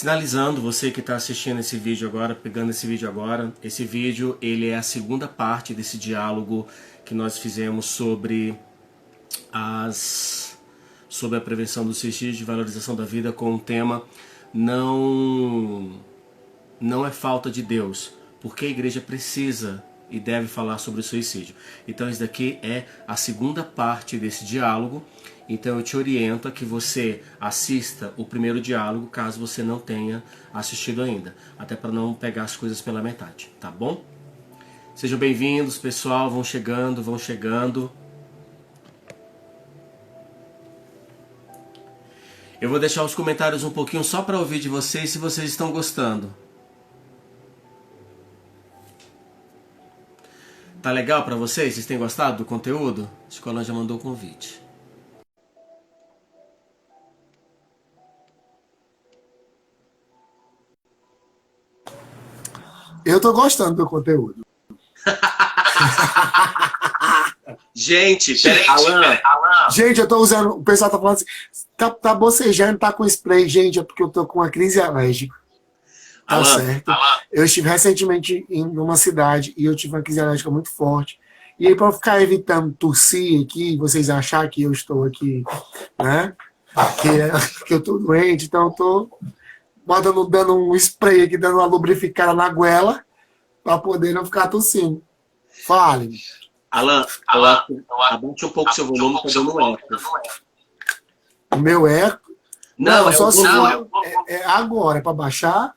Sinalizando você que está assistindo esse vídeo agora, pegando esse vídeo agora, esse vídeo ele é a segunda parte desse diálogo que nós fizemos sobre a prevenção do suicídio e valorização da vida, com o tema não é falta de Deus, porque a igreja precisa e deve falar sobre o suicídio. Então isso daqui é a segunda parte desse diálogo. Então eu te oriento a que você assista o primeiro diálogo, caso você não tenha assistido ainda, até para não pegar as coisas pela metade, tá bom? Sejam bem-vindos, pessoal, vão chegando. Eu vou deixar os comentários um pouquinho só para ouvir de vocês, se vocês estão gostando. Tá legal para vocês? Vocês têm gostado do conteúdo? A escola já mandou o convite. Eu tô gostando do conteúdo. Gente, peraí, Alan. Gente, eu tô usando... O pessoal tá falando assim... Tá bocejando, tá com spray. Gente, é porque eu tô com uma crise alérgica. Tá Alan, certo? Eu estive recentemente em uma cidade e eu tive uma crise alérgica muito forte. E aí, pra eu ficar evitando tossir aqui, vocês acharem que eu estou aqui, né? Que eu tô doente, então eu tô dando um spray aqui, dando uma lubrificada na goela, pra poder não ficar tossindo. Fale. Alan, abaixa um pouco seu volume, tá dando um eco. O meu eco? Não, é só o volume. É agora, é pra baixar?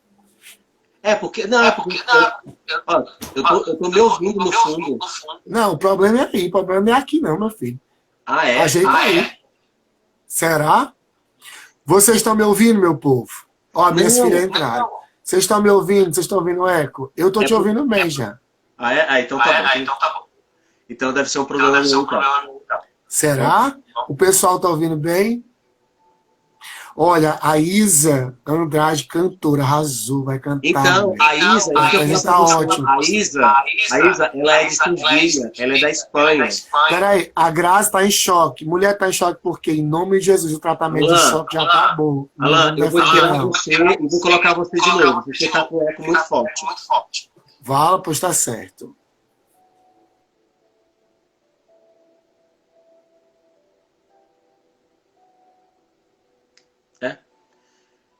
Ó, eu tô me ouvindo no fundo. Não, o problema é aí, o problema é aqui não, meu filho. Ah, é? Ajeita aí. Será? Vocês estão me ouvindo, meu povo? Ó, minhas filhas entraram. Vocês estão me ouvindo? Vocês estão ouvindo o eco? Eu tô te ouvindo bem já. Ah, é? Ah, então tá bom. Então deve ser um problema meu, então. Será? O pessoal tá ouvindo bem? Olha, a Isa Andrade, cantora, arrasou, vai cantar. Então, a Isa, tá ótimo. A Isa, ela é de Sevilha, ela é da Espanha. Peraí, a Graça tá em choque. Mulher tá em choque porque, em nome de Jesus, o tratamento de choque já acabou. Alan, eu vou tirar você e vou colocar você de novo. Você tá com o eco muito forte. Vala, pois tá certo.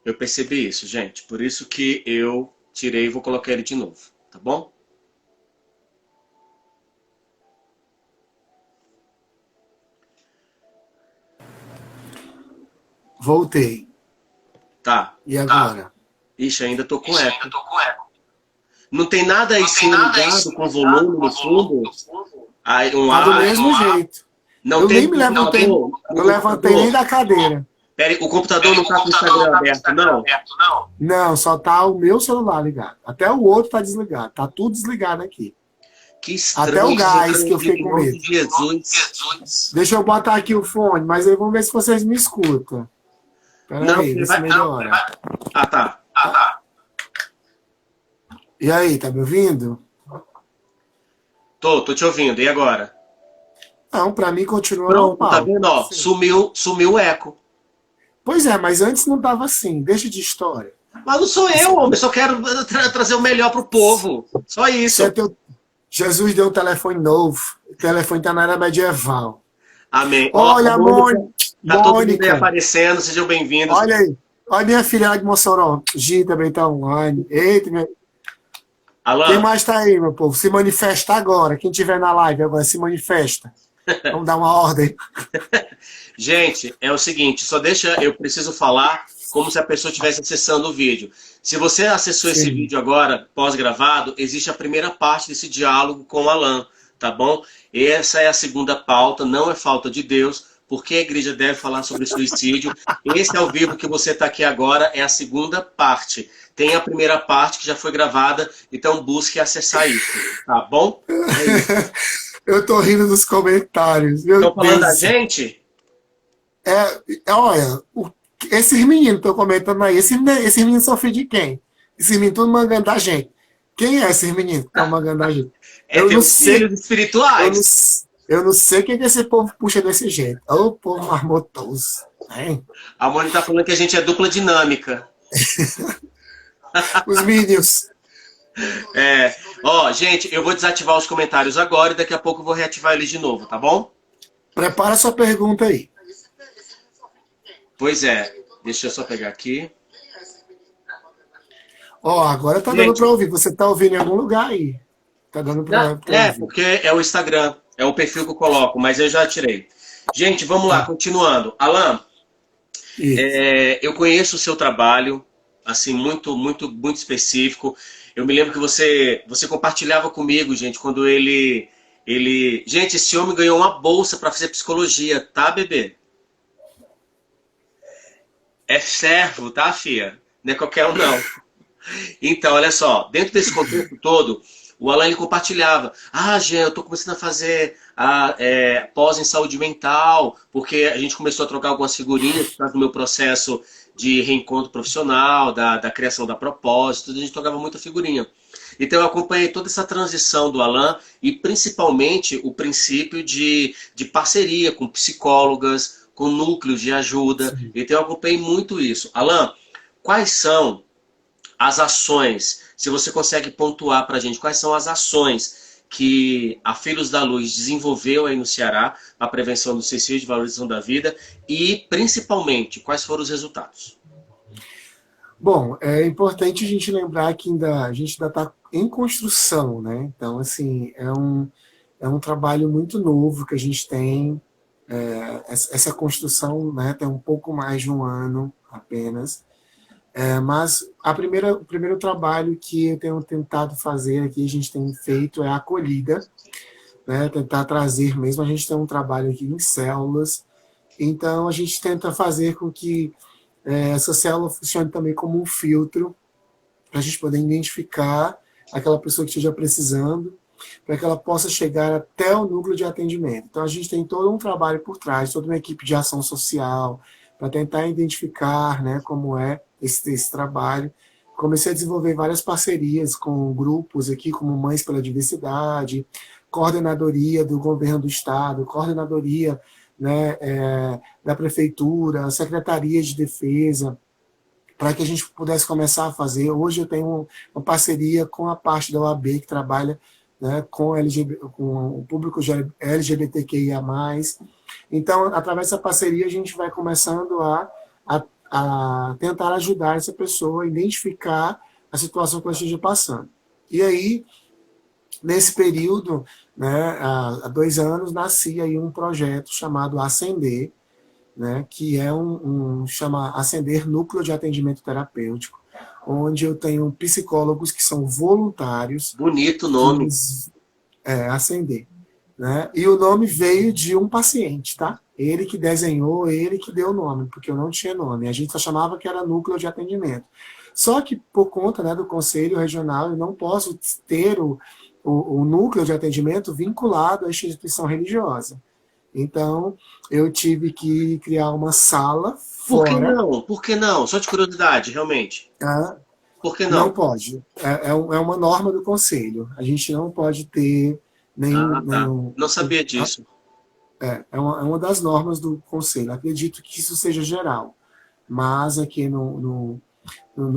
Eu percebi isso, gente. Por isso que eu tirei e vou colocar ele de novo, tá bom? Voltei. Tá. E agora? Ixi, ainda tô com eco. Não tem nada aí sim ligado com volume no fundo? Aí, Tá do mesmo jeito. Eu nem me levantei. Eu levantei nem da cadeira. Peraí, o computador não tá com o Instagram aberto, não? Não, só tá o meu celular ligado. Até o outro tá desligado. Tá tudo desligado aqui. Que estranho. Até o gás que eu fiquei com medo. Jesus. Deixa eu botar aqui o fone, mas aí vamos ver se vocês me escutam. Peraí, vê se melhora. Tá. E aí, tá me ouvindo? Tô te ouvindo. E agora? Não, pra mim continua Pronto, normal. tá vendo? Ó, sumiu o eco. Pois é, mas antes não tava assim. Deixa de história. Mas não sou eu, homem. Eu só quero trazer o melhor pro povo. Só isso. Jesus deu um telefone novo. O telefone tá na era medieval. Amém. Olha, Mônica. Tá todo mundo aí aparecendo. Sejam bem-vindos. Olha aí. Olha minha filha lá de Mossoró. Gi também tá online. Eita, minha... Alan. Quem mais tá aí, meu povo? Se manifesta agora. Quem tiver na live agora, se manifesta. Vamos dar uma ordem. Gente, é o seguinte, eu preciso falar como se a pessoa estivesse acessando o vídeo. Se você acessou esse vídeo agora, pós-gravado, existe a primeira parte desse diálogo com o Alan, tá bom? Essa é a segunda pauta, não é falta de Deus, porque a igreja deve falar sobre suicídio. Esse ao vivo que você está aqui agora é a segunda parte. Tem a primeira parte que já foi gravada, então busque acessar isso, tá bom? É isso. Eu tô rindo dos comentários. Estão falando da gente? Olha, esses meninos estão comentando aí. Esses meninos são filhos de quem? Esses meninos estão mangando da gente. Quem é esses meninos que estão mangando da gente? Eu não sei. Filhos espirituais. Eu não sei quem que esse povo puxa desse jeito. Ô, povo marmotoso. Hein? A Mônica tá falando que a gente é dupla dinâmica. Os Minions. Ó, gente, eu vou desativar os comentários agora e daqui a pouco eu vou reativar eles de novo, tá bom? Prepara sua pergunta aí. Pois é, deixa eu só pegar aqui. Ó, agora tá dando Gente, para ouvir. Você tá ouvindo em algum lugar aí? Tá dando para ouvir. porque é o Instagram, é o perfil que eu coloco, mas eu já tirei. Gente, vamos lá, Tá. continuando. Alan, Isso. eu conheço o seu trabalho, assim, muito, muito, muito específico. Eu me lembro que você compartilhava comigo, gente, quando gente, esse homem ganhou uma bolsa para fazer psicologia, tá, bebê? É servo, tá, fia? Não é qualquer um, não. Então, olha só, dentro desse contexto todo, o Alan ele compartilhava: Ah, Jean, eu tô começando a fazer pós em saúde mental, porque a gente começou a trocar algumas figurinhas por causa do meu processo de reencontro profissional, da criação da propósito, a gente trocava muita figurinha. Então, eu acompanhei toda essa transição do Alan e principalmente o princípio de parceria com psicólogas, com núcleos de ajuda. Sim. Então, eu acompanhei muito isso. Alan, quais são as ações, se você consegue pontuar para a gente, quais são as ações que a Filhos da Luz desenvolveu aí no Ceará para a prevenção do suicídio e valorização da vida e, principalmente, quais foram os resultados? Bom, é importante a gente lembrar que a gente ainda está em construção, né? Então, assim, é um trabalho muito novo que a gente tem. Essa construção, né, tem um pouco mais de um ano apenas. Mas o primeiro trabalho que eu tenho tentado fazer aqui, a gente tem feito, é a acolhida, né? Tentar trazer mesmo. A gente tem um trabalho aqui em células, então a gente tenta fazer com que essa célula funcione também como um filtro para a gente poder identificar aquela pessoa que esteja precisando, para que ela possa chegar até o núcleo de atendimento. Então a gente tem todo um trabalho por trás, toda uma equipe de ação social, para tentar identificar, né, como é esse trabalho. Comecei a desenvolver várias parcerias com grupos aqui, como Mães pela Diversidade, coordenadoria do governo do estado, coordenadoria, né, da prefeitura, secretaria de defesa, para que a gente pudesse começar a fazer. Hoje eu tenho uma parceria com a parte da OAB que trabalha, né, com o público LGBTQIA+. Então, através dessa parceria, a gente vai começando a tentar ajudar essa pessoa a identificar a situação que ela esteja passando. E aí, nesse período, né, há 2 anos, nascia aí um projeto chamado Ascender, né, que é chama Ascender Núcleo de Atendimento Terapêutico, onde eu tenho psicólogos que são voluntários, Bonito que nome. Ascender. Né? E o nome veio de um paciente, tá? Ele que desenhou, ele que deu o nome, porque eu não tinha nome. A gente só chamava que era núcleo de atendimento. Só que, por conta, né, do Conselho Regional, eu não posso ter o núcleo de atendimento vinculado à instituição religiosa. Então, eu tive que criar uma sala Por que fora. não? Por que não? Só de curiosidade, realmente. Tá? Por que Não não? pode. É uma norma do Conselho. A gente não pode ter Ah, tá. nenhum. Não sabia disso. É uma das normas do Conselho. Acredito que isso seja geral. Mas aqui no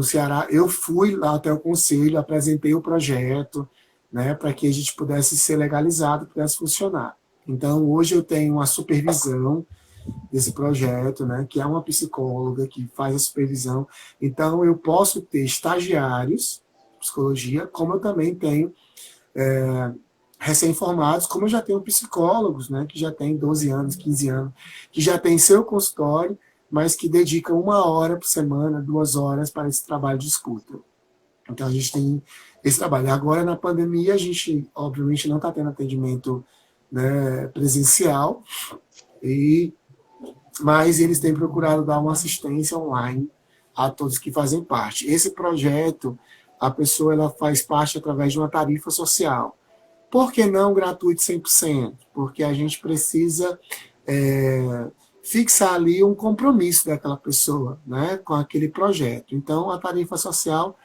Ceará, eu fui lá até o Conselho, apresentei o projeto, né, para que a gente pudesse ser legalizado, pudesse funcionar. Então, hoje eu tenho a supervisão desse projeto, né, que é uma psicóloga que faz a supervisão. Então, eu posso ter estagiários de psicologia, como eu também tenho recém-formados, como eu já tenho psicólogos, né, que já têm 12 anos, 15 anos, que já têm seu consultório, mas que dedicam 1 hora por semana, 2 horas para esse trabalho de escuta. Então, a gente tem esse trabalho. Agora, na pandemia, a gente, obviamente, não está tendo atendimento, né, presencial, mas eles têm procurado dar uma assistência online a todos que fazem parte. Esse projeto, a pessoa ela faz parte através de uma tarifa social. Por que não gratuito 100%? Porque a gente precisa fixar ali um compromisso daquela pessoa, né, com aquele projeto. Então, a tarifa social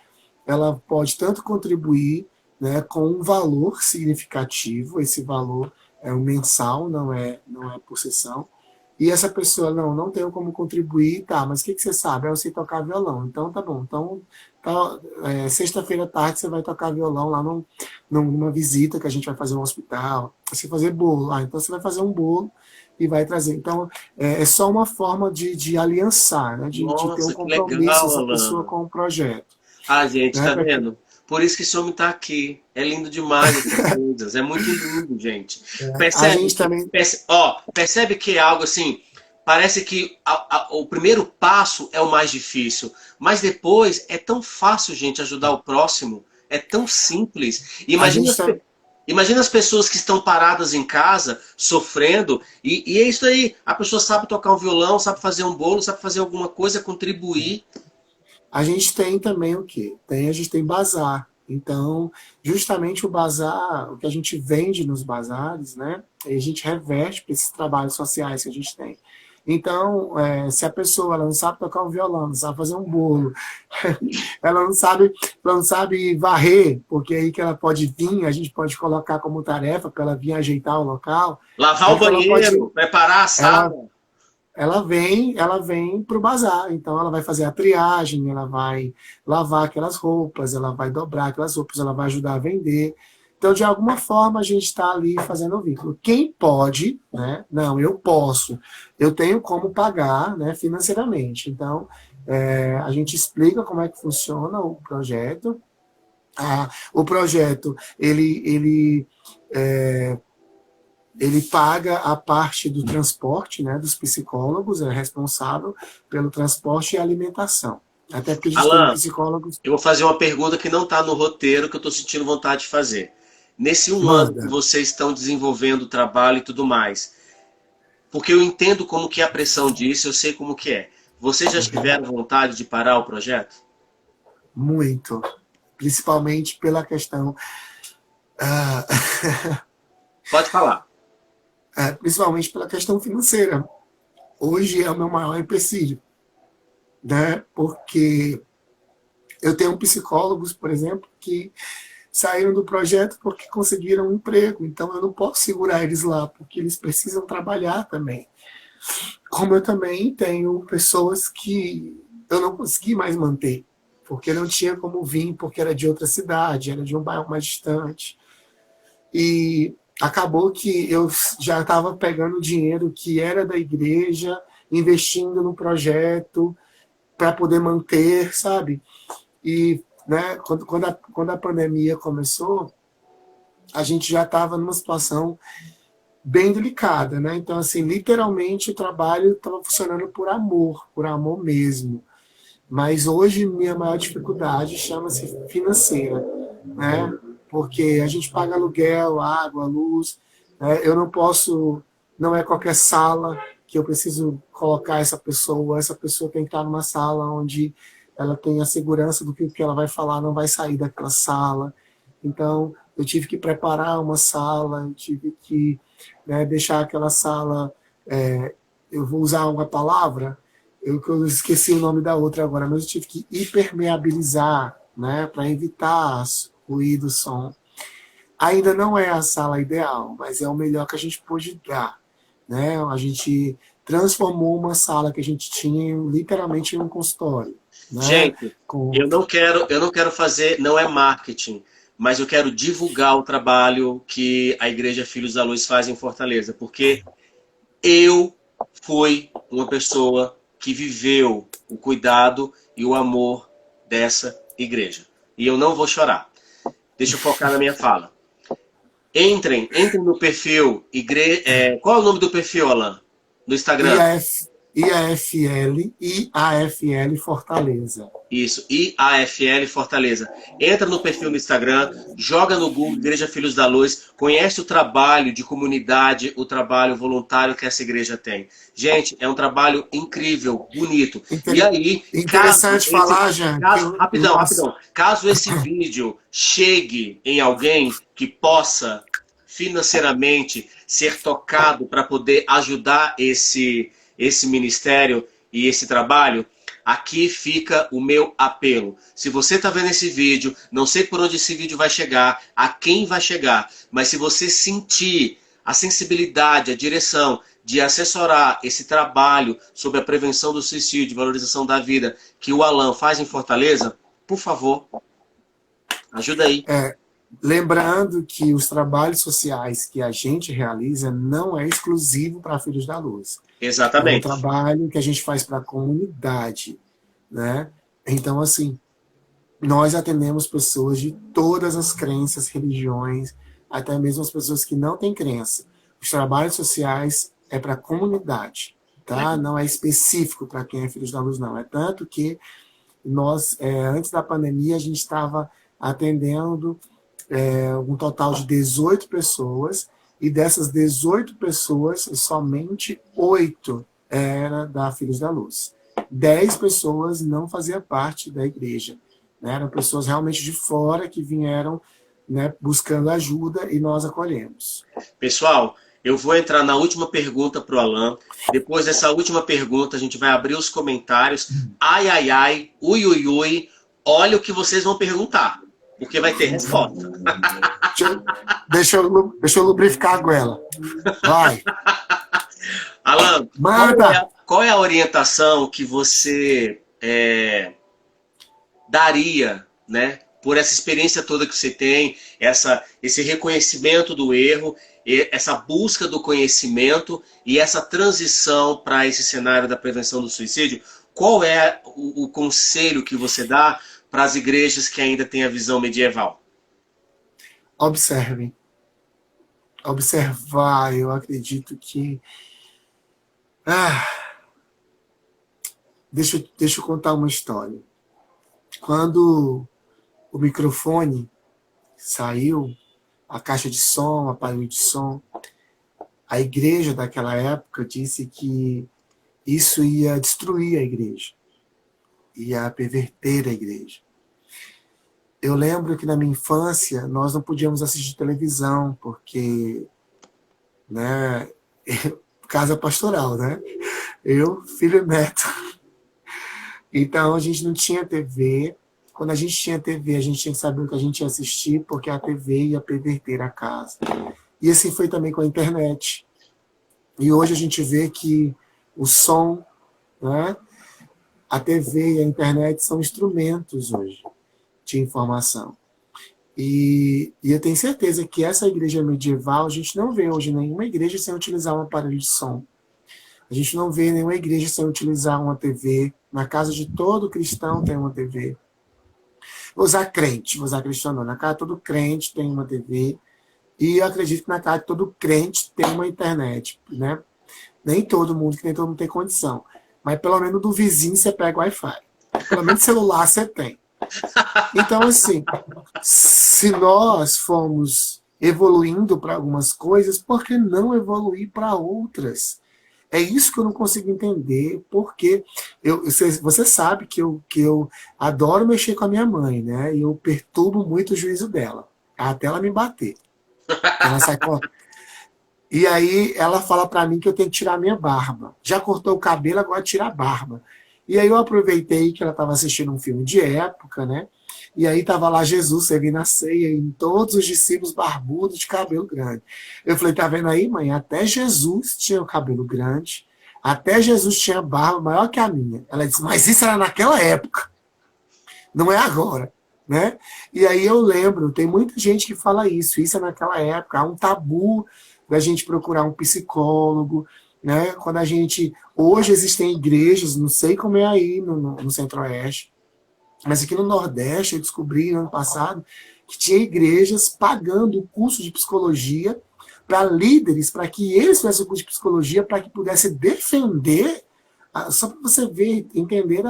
ela pode tanto contribuir, né, com um valor significativo, esse valor é um mensal, não é por sessão, e essa pessoa, não tenho como contribuir, tá, mas o que você sabe? Eu sei tocar violão, então tá bom. Então, tá, sexta-feira à tarde você vai tocar violão lá numa visita que a gente vai fazer no hospital. Você fazer bolo, então você vai fazer um bolo e vai trazer. Então, é só uma forma de aliançar, né? De ter um Nossa, que compromisso legal, essa pessoa Alan. com o projeto. Ah, gente, Né? tá vendo? Por isso que esse homem tá aqui. É lindo demais essas coisas. É muito lindo, gente. A Percebe gente que, também, percebe que é algo assim. Parece que o primeiro passo é o mais difícil, mas depois é tão fácil, gente, ajudar o próximo. É tão simples. a gente tá, Imagina as pessoas que estão paradas em casa, sofrendo, e é isso aí. A pessoa sabe tocar um violão, sabe fazer um bolo, sabe fazer alguma coisa, contribuir. a gente tem também o quê? A gente tem bazar. Então, justamente o bazar, o que a gente vende nos bazares, né? A gente reverte para esses trabalhos sociais que a gente tem. Então, se a pessoa ela não sabe tocar um violão, não sabe fazer um bolo, ela não sabe varrer, porque aí que ela pode vir, a gente pode colocar como tarefa para ela vir ajeitar o local. Lavar o Então ela pode, banheiro, preparar a ela sala. ela vem para o bazar. Então ela vai fazer a triagem, ela vai lavar aquelas roupas, ela vai dobrar aquelas roupas, ela vai ajudar a vender. Então, de alguma forma, a gente está ali fazendo o vínculo. Quem pode, né? Não, eu posso. Eu tenho como pagar, né, financeiramente. Então, a gente explica como é que funciona o projeto. O projeto, ele paga a parte do transporte, né, dos psicólogos, é responsável pelo transporte e alimentação. Até porque a gente tem Alan, psicólogos. eu vou fazer uma pergunta que não está no roteiro, que eu estou sentindo vontade de fazer. Nesse um ano que Manda. vocês estão desenvolvendo o trabalho e tudo mais, porque eu entendo como que é a pressão disso, eu sei como que é. Vocês já tiveram vontade de parar o projeto? Muito. Principalmente pela questão. ah, Pode falar. Principalmente pela questão financeira. Hoje é o meu maior empecilho, né? Porque eu tenho psicólogos, por exemplo, que saíram do projeto porque conseguiram um emprego. Então eu não posso segurar eles lá, porque eles precisam trabalhar também. Como eu também tenho pessoas que eu não consegui mais manter, porque não tinha como vir, porque era de outra cidade, era de um bairro mais distante. E acabou que eu já estava pegando dinheiro que era da igreja, investindo no projeto para poder manter, sabe? E né, quando a pandemia começou, a gente já estava numa situação bem delicada, né? Então, assim, literalmente o trabalho estava funcionando por amor mesmo. Mas hoje minha maior dificuldade chama-se financeira, né? Porque a gente paga aluguel, água, luz, né? Eu não posso, não é qualquer sala que eu preciso colocar essa pessoa tem que estar numa sala onde ela tem a segurança do que ela vai falar não vai sair daquela sala. Então, eu tive que preparar uma sala, eu tive que, né, deixar aquela sala, eu vou usar uma palavra, eu esqueci o nome da outra agora, mas eu tive que impermeabilizar, né, para evitar ruído, som. Ainda não é a sala ideal, mas é o melhor que a gente pôde dar. Né? A gente transformou uma sala que a gente tinha literalmente em um consultório. Né? Gente, Com... eu não quero fazer, não é marketing, mas eu quero divulgar o trabalho que a Igreja Filhos da Luz faz em Fortaleza, porque eu fui uma pessoa que viveu o cuidado e o amor dessa igreja. E eu não vou chorar. Deixa eu focar na minha fala. Entrem no perfil qual é o nome do perfil, Alan? No Instagram? IAFL Fortaleza. Isso, IAFL Fortaleza. Entra no perfil no Instagram, joga no Google Igreja Filhos da Luz, conhece o trabalho de comunidade, o trabalho voluntário que essa igreja tem. Gente, é um trabalho incrível, bonito. E aí, interessante falar, Jean. rapidão. Caso esse vídeo chegue em alguém que possa financeiramente ser tocado para poder ajudar esse ministério e esse trabalho, aqui fica o meu apelo. Se você está vendo esse vídeo, não sei por onde esse vídeo vai chegar, a quem vai chegar, mas se você sentir a sensibilidade, a direção de assessorar esse trabalho sobre a prevenção do suicídio, valorização da vida, que o Alan faz em Fortaleza, por favor, ajuda aí. Lembrando que os trabalhos sociais que a gente realiza não é exclusivo para Filhos da Luz. Exatamente. É um trabalho que a gente faz para a comunidade, né? Então, assim, nós atendemos pessoas de todas as crenças, religiões, até mesmo as pessoas que não têm crença. Os trabalhos sociais é para a comunidade, tá? Não é específico para quem é Filhos da Luz, não. É tanto que nós, antes da pandemia, a gente estava atendendo um total de 18 pessoas, e dessas 18 pessoas, somente 8 era da Filhos da Luz. 10 pessoas não faziam parte da igreja, né? Eram pessoas realmente de fora que vieram, né, buscando ajuda, e nós acolhemos. Pessoal, eu vou entrar na última pergunta para o Alan. Depois dessa última pergunta, a gente vai abrir os comentários. Ai, ai, ai, ui, ui, ui. Olha o que vocês vão perguntar, porque vai ter resposta. Deixa eu lubrificar a goela. Vai. Alan, Manda. qual é a orientação que você daria, né, por essa experiência toda que você tem, esse reconhecimento do erro, essa busca do conhecimento e essa transição para esse cenário da prevenção do suicídio? Qual é o conselho que você dá para as igrejas que ainda têm a visão medieval? Observem. Observar, eu acredito que... Deixa eu contar uma história. Quando o microfone saiu, a caixa de som, o aparelho de som, a igreja daquela época disse que isso ia destruir a igreja, ia perverter a igreja. Eu lembro que na minha infância nós não podíamos assistir televisão, porque, né, casa pastoral, né? Eu, filho e neto. Então a gente não tinha TV. Quando a gente tinha TV, a gente tinha que saber o que a gente ia assistir, porque a TV ia perverter a casa. E assim foi também com a internet. E hoje a gente vê que o som, né, a TV e a internet são instrumentos hoje de informação. E eu tenho certeza que essa igreja medieval, a gente não vê hoje nenhuma igreja sem utilizar um aparelho de som. A gente não vê nenhuma igreja sem utilizar uma TV. Na casa de todo cristão tem uma TV. Vou usar cristão não. Na casa de todo crente tem uma TV. E eu acredito que na casa de todo crente tem uma internet, né? Nem todo mundo tem condição. Mas pelo menos do vizinho você pega o Wi-Fi. Pelo menos celular você tem. Então, assim, se nós fomos evoluindo para algumas coisas, por que não evoluir para outras? É isso que eu não consigo entender, porque você sabe que eu adoro mexer com a minha mãe, né? E eu perturbo muito o juízo dela, até ela me bater. Ela sai E aí ela fala para mim que eu tenho que tirar a minha barba. Já cortou o cabelo, agora tira a barba. E aí eu aproveitei que ela estava assistindo um filme de época, né? E aí estava lá Jesus servindo a ceia e todos os discípulos barbudos de cabelo grande. Eu falei, tá vendo aí, mãe? Até Jesus tinha o cabelo grande, até Jesus tinha barba maior que a minha. Ela disse, mas isso era naquela época, não é agora, né? E aí eu lembro, tem muita gente que fala isso é naquela época, há um tabu da gente procurar um psicólogo, né? Quando a gente... Hoje existem igrejas, não sei como é aí no Centro-Oeste, mas aqui no Nordeste eu descobri no ano passado que tinha igrejas pagando o curso de psicologia para líderes, para que eles fizessem o curso de psicologia, para que pudessem defender, só para você ver, entender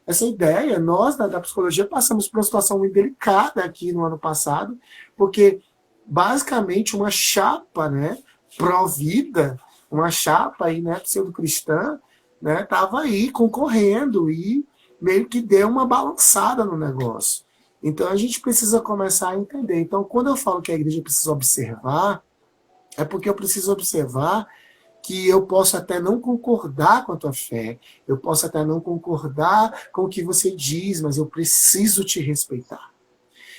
essa ideia. Nós, da psicologia, passamos por uma situação muito delicada aqui no ano passado, porque basicamente uma chapa, né, pró-vida, uma chapa aí, né, pseudo-cristã, né, estava aí concorrendo e meio que deu uma balançada no negócio. Então a gente precisa começar a entender. Então quando eu falo que a igreja precisa observar, é porque eu preciso observar que eu posso até não concordar com a tua fé, eu posso até não concordar com o que você diz, mas eu preciso te respeitar.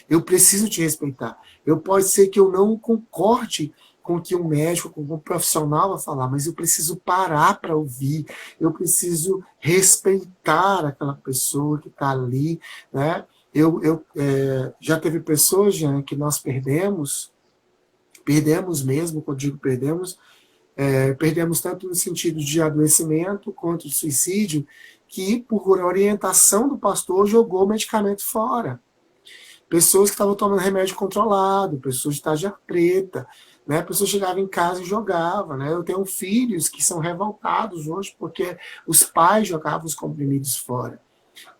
Eu preciso te respeitar. Pode ser que eu não concorde com que um médico, com um profissional vai falar, mas eu preciso parar para ouvir, eu preciso respeitar aquela pessoa que está ali, né? Já teve pessoas, Jean, que nós perdemos mesmo, quando digo perdemos, perdemos tanto no sentido de adoecimento quanto de suicídio, que por orientação do pastor jogou o medicamento fora. Pessoas que estavam tomando remédio controlado, pessoas de tarja preta, né? Pessoas chegavam em casa e jogavam, né? Eu tenho filhos que são revoltados hoje porque os pais jogavam os comprimidos fora.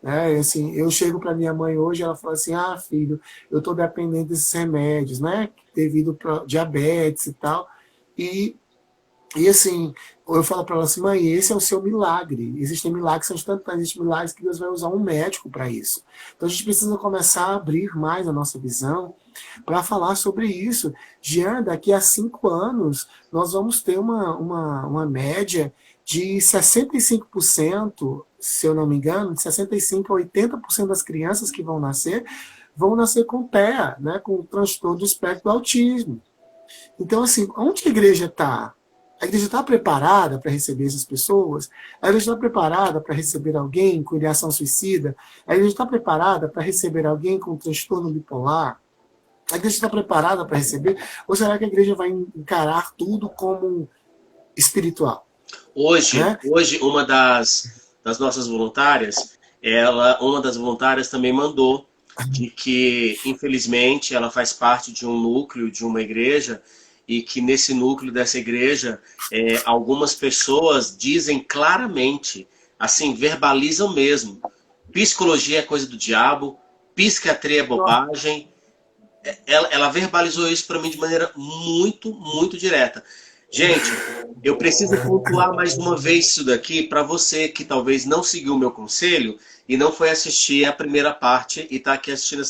Né? E, assim, eu chego para minha mãe hoje, ela fala assim, filho, eu estou dependendo desses remédios, né? Devido a diabetes e tal. E assim, eu falo para ela assim, mãe, esse é o seu milagre. Existem milagres, são instantâneos, existem milagres que Deus vai usar um médico para isso. Então a gente precisa começar a abrir mais a nossa visão para falar sobre isso. Jean, daqui a 5 anos, nós vamos ter uma média de 65%, se eu não me engano, de 65% a 80% das crianças que vão nascer com TEA, né, com o transtorno do espectro do autismo. Então, assim, onde a igreja está? A igreja está preparada para receber essas pessoas? A igreja está preparada para receber alguém com ideação suicida? A igreja está preparada para receber alguém com transtorno bipolar? A igreja está preparada para receber? Ou será que a igreja vai encarar tudo como espiritual? Hoje uma das nossas voluntárias, uma das voluntárias também mandou de que, infelizmente, ela faz parte de um núcleo de uma igreja e que nesse núcleo dessa igreja, algumas pessoas dizem claramente, assim, verbalizam mesmo, psicologia é coisa do diabo, psiquiatria é bobagem. Ela verbalizou isso para mim de maneira muito, muito direta. Gente, eu preciso pontuar mais uma vez isso daqui para você que talvez não seguiu o meu conselho e não foi assistir a primeira parte e está aqui assistindo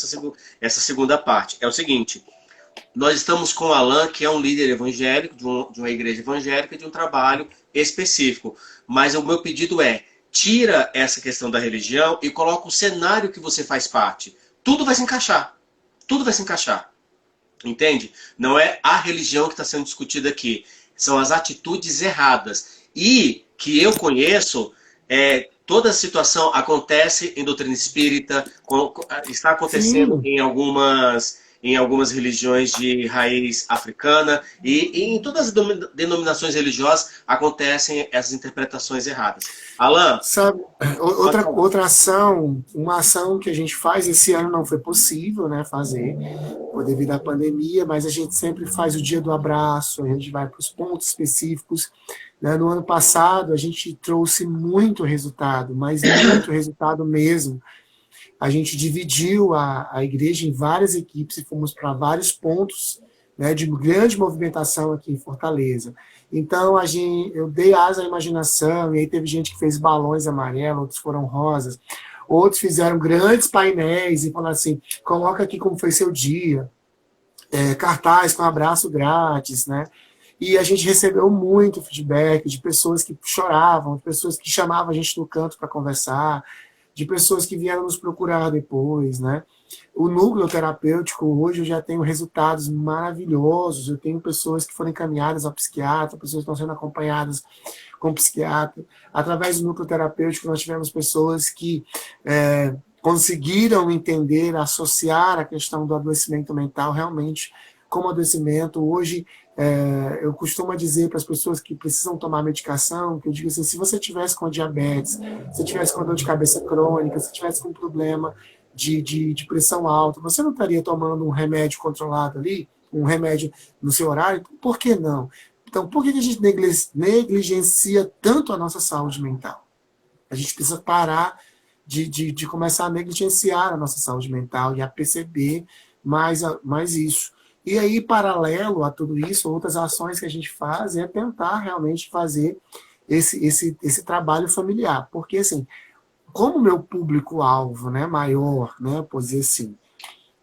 essa segunda parte. É o seguinte, nós estamos com o Alan, que é um líder evangélico, de uma igreja evangélica, de um trabalho específico. Mas o meu pedido é, tira essa questão da religião e coloca o cenário que você faz parte. Tudo vai se encaixar. Tudo vai se encaixar. Entende? Não é a religião que está sendo discutida aqui. São as atitudes erradas. E que eu conheço, toda a situação acontece em doutrina espírita, está acontecendo em algumas religiões de raiz africana e em todas as denominações religiosas acontecem essas interpretações erradas. Alan? Sabe, outra ação, uma ação que a gente faz, esse ano não foi possível, né, fazer, devido à pandemia, mas a gente sempre faz o dia do abraço, a gente vai para os pontos específicos. Né? No ano passado, a gente trouxe muito resultado, mas muito resultado mesmo. A gente dividiu a igreja em várias equipes e fomos para vários pontos, né, de grande movimentação aqui em Fortaleza. Então, eu dei asa à imaginação, e aí teve gente que fez balões amarelos, outros foram rosas, outros fizeram grandes painéis e falaram assim, coloca aqui como foi seu dia, cartaz com abraço grátis, né? E a gente recebeu muito feedback de pessoas que choravam, de pessoas que chamavam a gente no canto para conversar, de pessoas que vieram nos procurar depois, né? O núcleo terapêutico, hoje eu já tenho resultados maravilhosos, eu tenho pessoas que foram encaminhadas ao psiquiatra, pessoas que estão sendo acompanhadas com o psiquiatra. Através do núcleo terapêutico, nós tivemos pessoas que conseguiram entender, associar a questão do adoecimento mental realmente como adoecimento. Hoje, eu costumo dizer para as pessoas que precisam tomar medicação, que eu digo assim, se você tivesse com diabetes, se tivesse com dor de cabeça crônica, se tivesse com problema de pressão alta, você não estaria tomando um remédio controlado ali, um remédio no seu horário? Por que não? Então, por que a gente negligencia tanto a nossa saúde mental? A gente precisa parar de começar a negligenciar a nossa saúde mental e a perceber mais isso. E aí, paralelo a tudo isso, outras ações que a gente faz é tentar realmente fazer esse trabalho familiar. Porque, assim, como o meu público-alvo, né, maior, né, por dizer assim,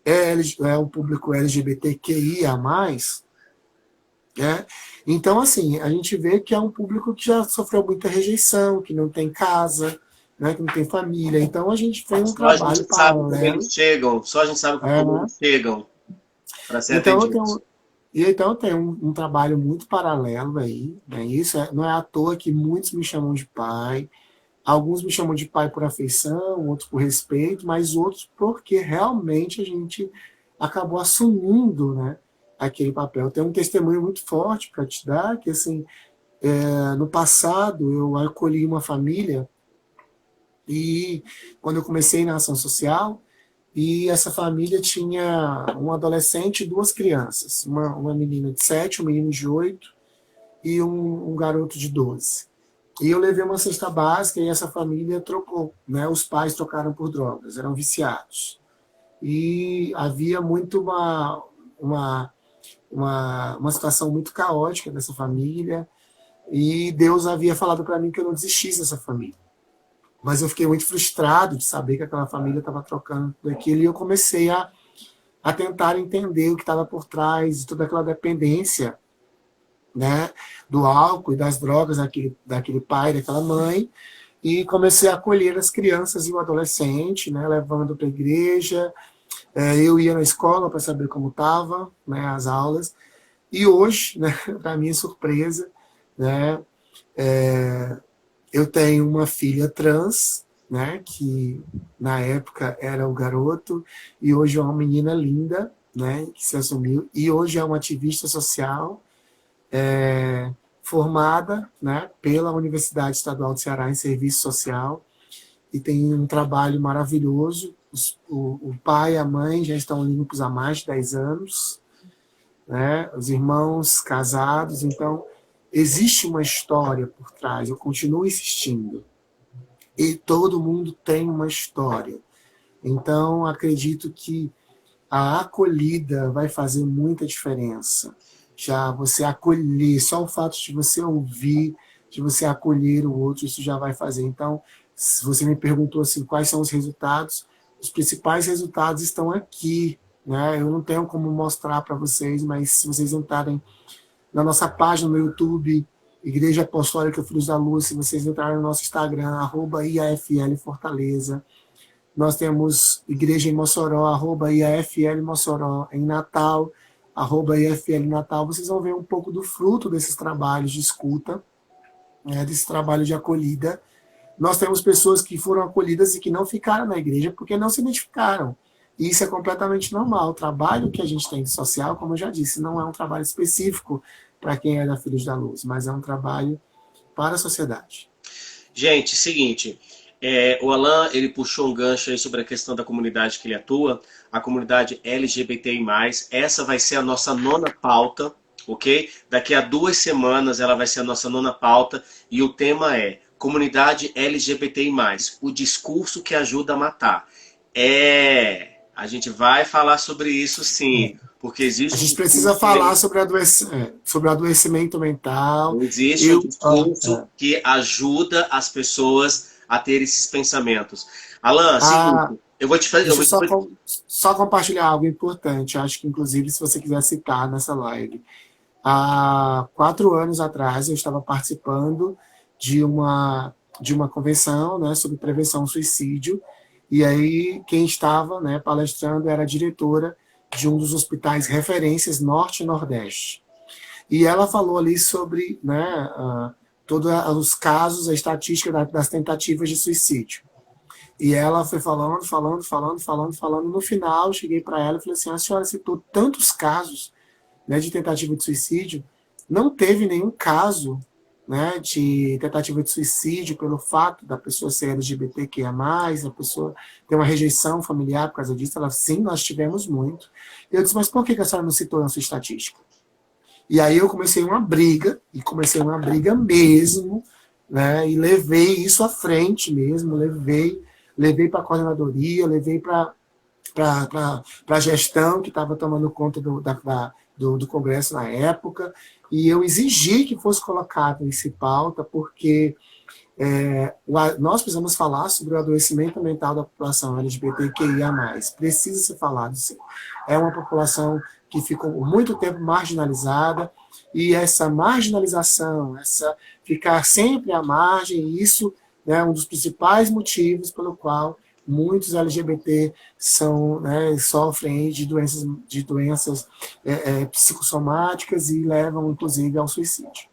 é o público LGBTQIA+, né, então, assim, a gente vê que é um público que já sofreu muita rejeição, que não tem casa, né, que não tem família. Então, a gente fez um trabalho paralelo. Só a gente sabe como eles chegam para ser então, atendidos. E então tem um trabalho muito paralelo aí, né? Isso não é à toa que muitos me chamam de pai. Alguns me chamam de pai por afeição, outros por respeito, mas outros porque realmente a gente acabou assumindo, né, aquele papel. Tem um testemunho muito forte para te dar, que assim, no passado eu acolhi uma família e quando eu comecei na ação social, e essa família tinha um adolescente e duas crianças, uma menina de 7, um menino de 8 e um garoto de 12. E eu levei uma cesta básica e essa família trocou, né? Os pais trocaram por drogas, eram viciados. E havia muito uma situação muito caótica dessa família. E Deus havia falado para mim que eu não desistisse dessa família. Mas eu fiquei muito frustrado de saber que aquela família estava trocando tudo aquilo. E eu comecei a tentar entender o que estava por trás de toda aquela dependência, né, do álcool e das drogas daquele pai, daquela mãe, e comecei a acolher as crianças e o adolescente, né, levando para a igreja. Eu ia na escola para saber como estava, né, as aulas, e hoje, né, para minha surpresa, né, eu tenho uma filha trans, né, que na época era o garoto, e hoje é uma menina linda, né, que se assumiu, e hoje é uma ativista social, formada, né, pela Universidade Estadual do Ceará em Serviço Social e tem um trabalho maravilhoso. O pai e a mãe já estão limpos há mais de 10 anos, né, os irmãos casados, então existe uma história por trás, eu continuo insistindo. E todo mundo tem uma história. Então acredito que a acolhida vai fazer muita diferença. Já você acolher, só o fato de você ouvir, de você acolher o outro, isso já vai fazer. Então, se você me perguntou assim, quais são os resultados, os principais resultados estão aqui, né? Eu não tenho como mostrar para vocês, mas se vocês entrarem na nossa página no YouTube, Igreja Apostólica Filhos da Luz, se vocês entrarem no nosso Instagram, @IAFL Fortaleza, nós temos igreja em Mossoró, @IAFL Mossoró, em Natal, @IAFL Natal. Vocês vão ver um pouco do fruto desses trabalhos de escuta, né, desse trabalho de acolhida. Nós temos pessoas que foram acolhidas e que não ficaram na igreja porque não se identificaram. E isso é completamente normal. O trabalho que a gente tem de social, como eu já disse, não é um trabalho específico para quem é da Filhos da Luz, mas é um trabalho para a sociedade. Gente, seguinte, o Alan ele puxou um gancho aí sobre a questão da comunidade que ele atua, a comunidade LGBTI+. Essa vai ser a nossa nona pauta, ok? Daqui a 2 semanas ela vai ser a nossa nona pauta e o tema é comunidade LGBTI+, o discurso que ajuda a matar. A gente vai falar sobre isso sim, porque A existe um gente precisa discurso falar sobre adoecimento mental. existe um discurso que ajuda as pessoas a ter esses pensamentos. Alan, Ah, seguinte, eu vou te fazer. deixa eu só compartilhar algo importante. Acho que, inclusive, se você quiser citar nessa live. Há 4 anos atrás, eu estava participando de uma convenção, né, sobre prevenção ao suicídio. E aí, quem estava, né, palestrando era a diretora de um dos hospitais referências Norte e Nordeste. E ela falou ali sobre, né, todos os casos, a estatística das tentativas de suicídio. E ela foi falando. No final, eu cheguei para ela e falei assim: a senhora citou tantos casos, né, de tentativa de suicídio, não teve nenhum caso, né, de tentativa de suicídio pelo fato da pessoa ser LGBTQIA+, a pessoa ter uma rejeição familiar por causa disso. Ela, sim, nós tivemos muito. Eu disse, mas por que a senhora não citou na sua estatística? E aí eu comecei uma briga mesmo, né, e levei isso à frente mesmo, levei para a coordenadoria, levei para a gestão que estava tomando conta do Congresso na época, e eu exigi que fosse colocado isso em pauta, porque nós precisamos falar sobre o adoecimento mental da população LGBTQIA+. Precisa ser falado, sim. É uma população que ficou por muito tempo marginalizada, e essa marginalização, essa ficar sempre à margem, isso é um dos principais motivos pelo qual muitos LGBT são, né, sofrem aí de doenças psicossomáticas e levam, inclusive, ao suicídio.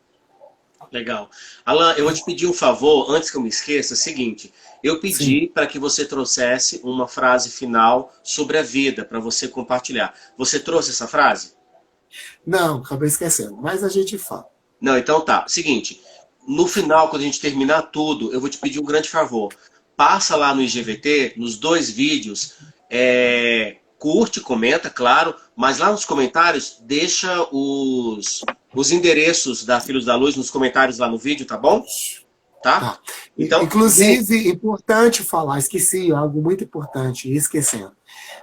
Legal. Alan, eu vou te pedir um favor, antes que eu me esqueça, é o seguinte. Eu Sim. pedi para que você trouxesse uma frase final sobre a vida, para você compartilhar. Você trouxe essa frase? Não, acabei esquecendo, mas a gente fala. Não, então tá. Seguinte, no final, quando a gente terminar tudo, eu vou te pedir um grande favor. Passa lá no IGVT, nos 2 vídeos, curte, comenta, claro, mas lá nos comentários, deixa os endereços da Filhos da Luz nos comentários lá no vídeo, tá bom? Tá? Tá. Então, Inclusive, importante falar, esqueci algo muito importante, esquecendo.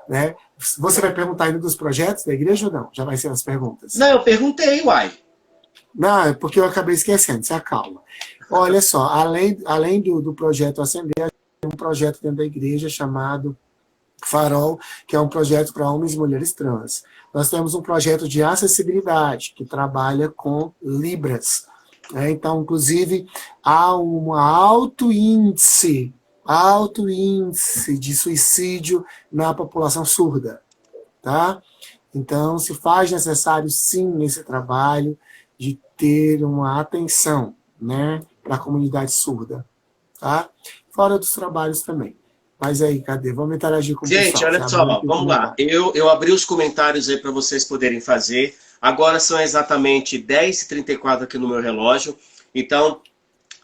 Né? Você vai perguntar ainda dos projetos da igreja ou não? Já vai ser as perguntas. não, eu perguntei, uai. Não, é porque eu acabei esquecendo, se acalma. Olha só, além do projeto Assembleia, tem um projeto dentro da igreja chamado Farol, que é um projeto para homens e mulheres trans. Nós temos um projeto de acessibilidade, que trabalha com Libras. Então, inclusive, há um alto índice de suicídio na população surda. Tá? Então, se faz necessário, sim, nesse trabalho, de ter uma atenção, né, para a comunidade surda. Tá? Fora dos trabalhos também. Mas aí, cadê? Vamos interagir com o Gente, pessoal. olha só, vamos lá. Eu abri os comentários aí para vocês poderem fazer. Agora são exatamente 10h34 aqui no meu relógio. Então,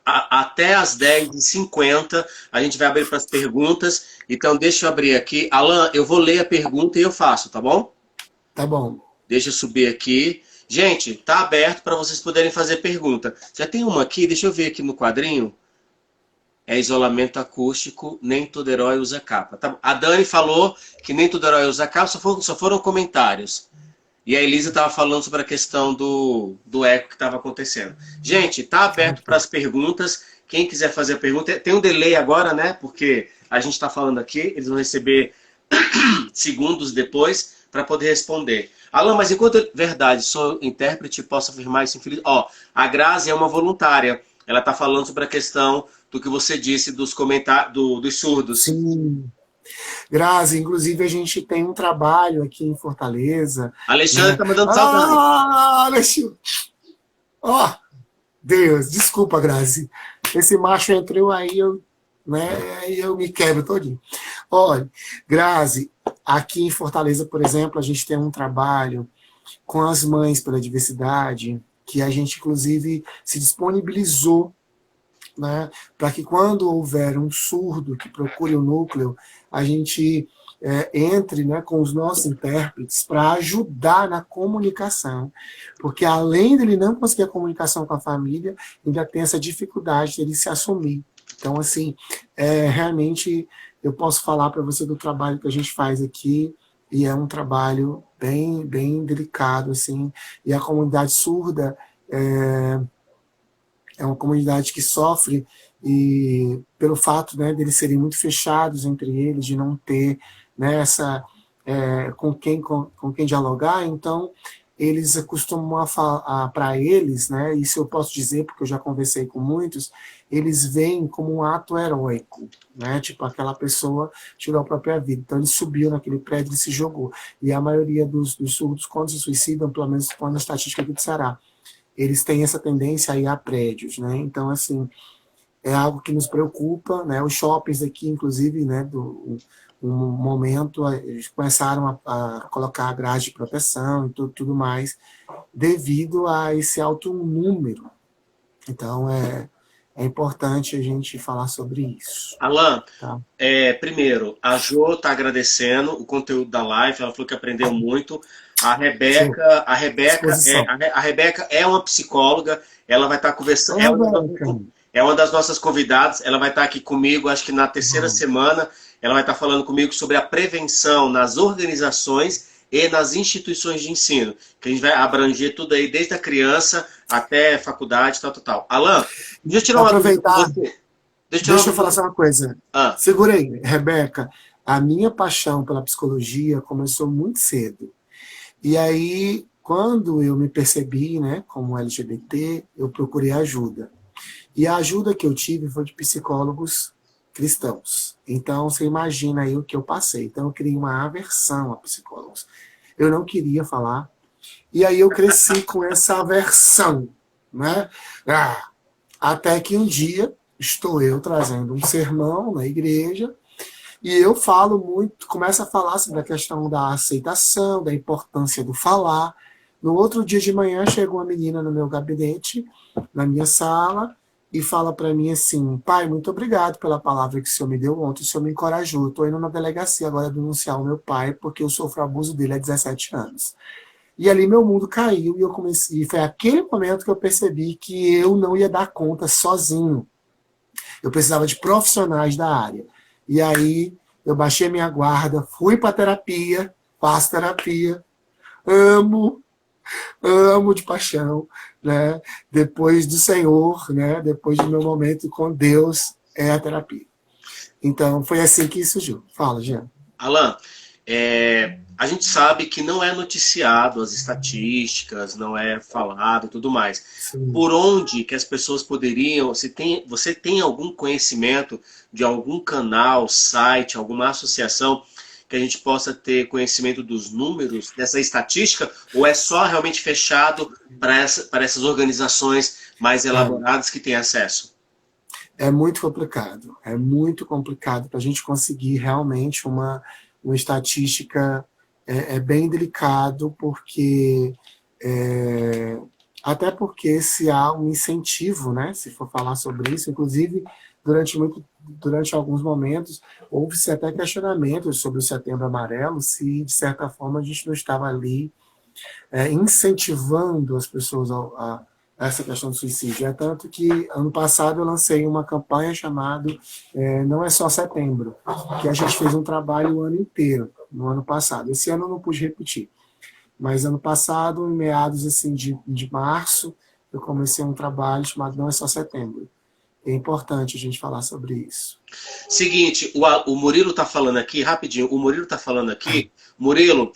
até as 10h50 a gente vai abrir para as perguntas. Então, deixa eu abrir aqui. Alan, eu vou ler a pergunta e eu faço, tá bom? Tá bom. Deixa eu subir aqui. Gente, tá aberto para vocês poderem fazer pergunta. Já tem uma aqui, deixa eu ver aqui no quadrinho. É isolamento acústico, nem todo herói usa capa. Tá, a Dani falou que nem todo herói usa capa, só foram comentários. E a Elisa estava falando sobre a questão do eco que estava acontecendo. Gente, tá aberto para as perguntas. Quem quiser fazer a pergunta, tem um delay agora, né? Porque a gente está falando aqui, eles vão receber segundos depois para poder responder. Alan, mas enquanto verdade sou intérprete, posso afirmar isso infeliz. Ó, a Grazi é uma voluntária. Ela está falando sobre a questão do que você disse dos comentários dos surdos. Sim. Grazi, inclusive a gente tem um trabalho aqui em Fortaleza. Alexandre está mandando saudade. Alexandre! Ó, Deus, desculpa, Grazi. Esse macho entrou aí, eu me quebro todinho. Olha, Grazi, aqui em Fortaleza, por exemplo, a gente tem um trabalho com as mães pela diversidade, que a gente, inclusive, se disponibilizou, né, para que quando houver um surdo que procure o núcleo, a gente entre, né, com os nossos intérpretes para ajudar na comunicação, porque além dele não conseguir a comunicação com a família, ainda tem essa dificuldade dele se assumir. Então, assim, realmente eu posso falar para você do trabalho que a gente faz aqui, e é um trabalho bem, bem delicado, assim, e a comunidade surda é uma comunidade que sofre e pelo fato, né, deles serem muito fechados entre eles, de não ter, né, com quem dialogar, então eles costumam para eles, né, isso eu posso dizer porque eu já conversei com muitos, eles veem como um ato heróico, né, tipo aquela pessoa tirou a própria vida, então ele subiu naquele prédio e se jogou, e a maioria dos surdos, quando se suicidam, pelo menos na estatística aqui do Ceará, eles têm essa tendência a ir a prédios, né? Então, assim, é algo que nos preocupa, né? Os shoppings aqui, inclusive, né, um momento, eles começaram a colocar grade de proteção e tudo mais, devido a esse alto número. Então, é importante a gente falar sobre isso. Alan, tá? Primeiro, a Jo está agradecendo o conteúdo da live, ela falou que aprendeu muito. A Rebeca é uma psicóloga, ela vai estar conversando, é uma das nossas convidadas, ela vai estar aqui comigo, acho que na terceira semana, ela vai estar falando comigo sobre a prevenção nas organizações e nas instituições de ensino, que a gente vai abranger tudo aí, desde a criança até faculdade, tal. Alan, deixa eu tirar uma dúvida com você. Deixa eu falar só uma coisa. Segura aí, Rebeca. A minha paixão pela psicologia começou muito cedo. E aí, quando eu me percebi, né, como LGBT, eu procurei ajuda. E a ajuda que eu tive foi de psicólogos cristãos. Então, você imagina aí o que eu passei. Então, eu criei uma aversão a psicólogos. Eu não queria falar. E aí eu cresci com essa aversão, né? Até que um dia estou eu trazendo um sermão na igreja e eu falo muito, começo a falar sobre a questão da aceitação, da importância do falar. No outro dia de manhã chega uma menina no meu gabinete, na minha sala, e fala para mim assim: pai, muito obrigado pela palavra que o senhor me deu ontem, o senhor me encorajou. Estou indo na delegacia agora denunciar o meu pai porque eu sofro abuso dele há 17 anos. E ali meu mundo caiu e eu comecei. E foi aquele momento que eu percebi que eu não ia dar conta sozinho. Eu precisava de profissionais da área. E aí eu baixei minha guarda, fui para terapia, faço terapia, amo, amo de paixão, né? Depois do Senhor, né? Depois do meu momento com Deus, é a terapia. Então foi assim que surgiu. Fala, Jean. Alan, a gente sabe que não é noticiado as estatísticas, não é falado e tudo mais. Sim. Por onde que as pessoas poderiam, você tem algum conhecimento de algum canal, site, alguma associação que a gente possa ter conhecimento dos números dessa estatística, ou é só realmente fechado para essas organizações mais elaboradas que têm acesso? É muito complicado para a gente conseguir realmente uma estatística. É bem delicado, porque até porque se há um incentivo, né, se for falar sobre isso, inclusive durante alguns momentos houve-se até questionamentos sobre o Setembro Amarelo, se de certa forma a gente não estava ali incentivando as pessoas a essa questão do suicídio. É tanto que ano passado eu lancei uma campanha chamada Não é só setembro, que a gente fez um trabalho o ano inteiro, no ano passado. Esse ano eu não pude repetir, mas ano passado, em meados assim, de março, eu comecei um trabalho chamado Não é só setembro. É importante a gente falar sobre isso. Seguinte, o Murilo tá falando aqui, rapidinho, o Murilo tá falando aqui, Murilo,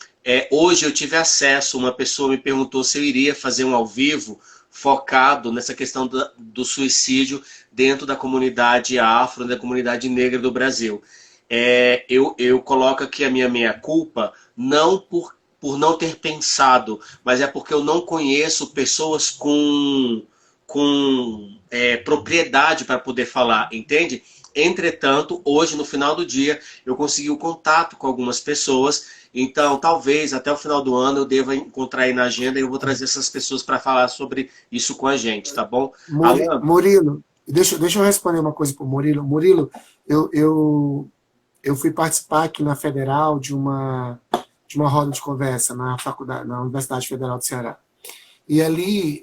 hoje eu tive acesso, uma pessoa me perguntou se eu iria fazer um ao vivo focado nessa questão do suicídio dentro da comunidade afro, da comunidade negra do Brasil. Eu coloco aqui a minha meia-culpa, não por não ter pensado, mas é porque eu não conheço pessoas com propriedade para poder falar, entende? Entretanto, hoje, no final do dia, eu consegui o contato com algumas pessoas. Então, talvez até o final do ano eu deva encontrar aí na agenda e eu vou trazer essas pessoas para falar sobre isso com a gente, tá bom? Alan, Murilo, deixa eu responder uma coisa para o Murilo. Murilo, eu fui participar aqui na Federal de uma roda de conversa na Universidade Federal do Ceará. E ali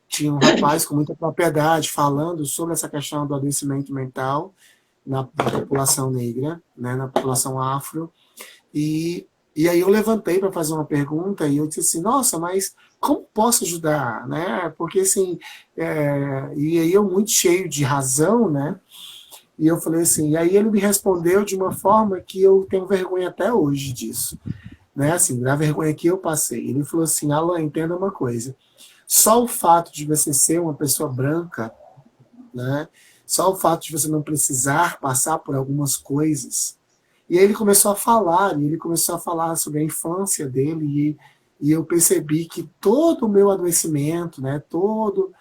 tinha um rapaz com muita propriedade falando sobre essa questão do adoecimento mental na população negra, né, na população afro. E aí eu levantei para fazer uma pergunta e eu disse assim: nossa, mas como posso ajudar? Né? Porque assim, e aí eu muito cheio de razão, né? E eu falei assim, e aí ele me respondeu de uma forma que eu tenho vergonha até hoje disso, né? Assim, da vergonha que eu passei. Ele falou assim: Alan, entenda uma coisa. Só o fato de você ser uma pessoa branca, né? Só o fato de você não precisar passar por algumas coisas. E aí ele começou a falar sobre a infância dele, e eu percebi que todo o meu adoecimento, né? Tudo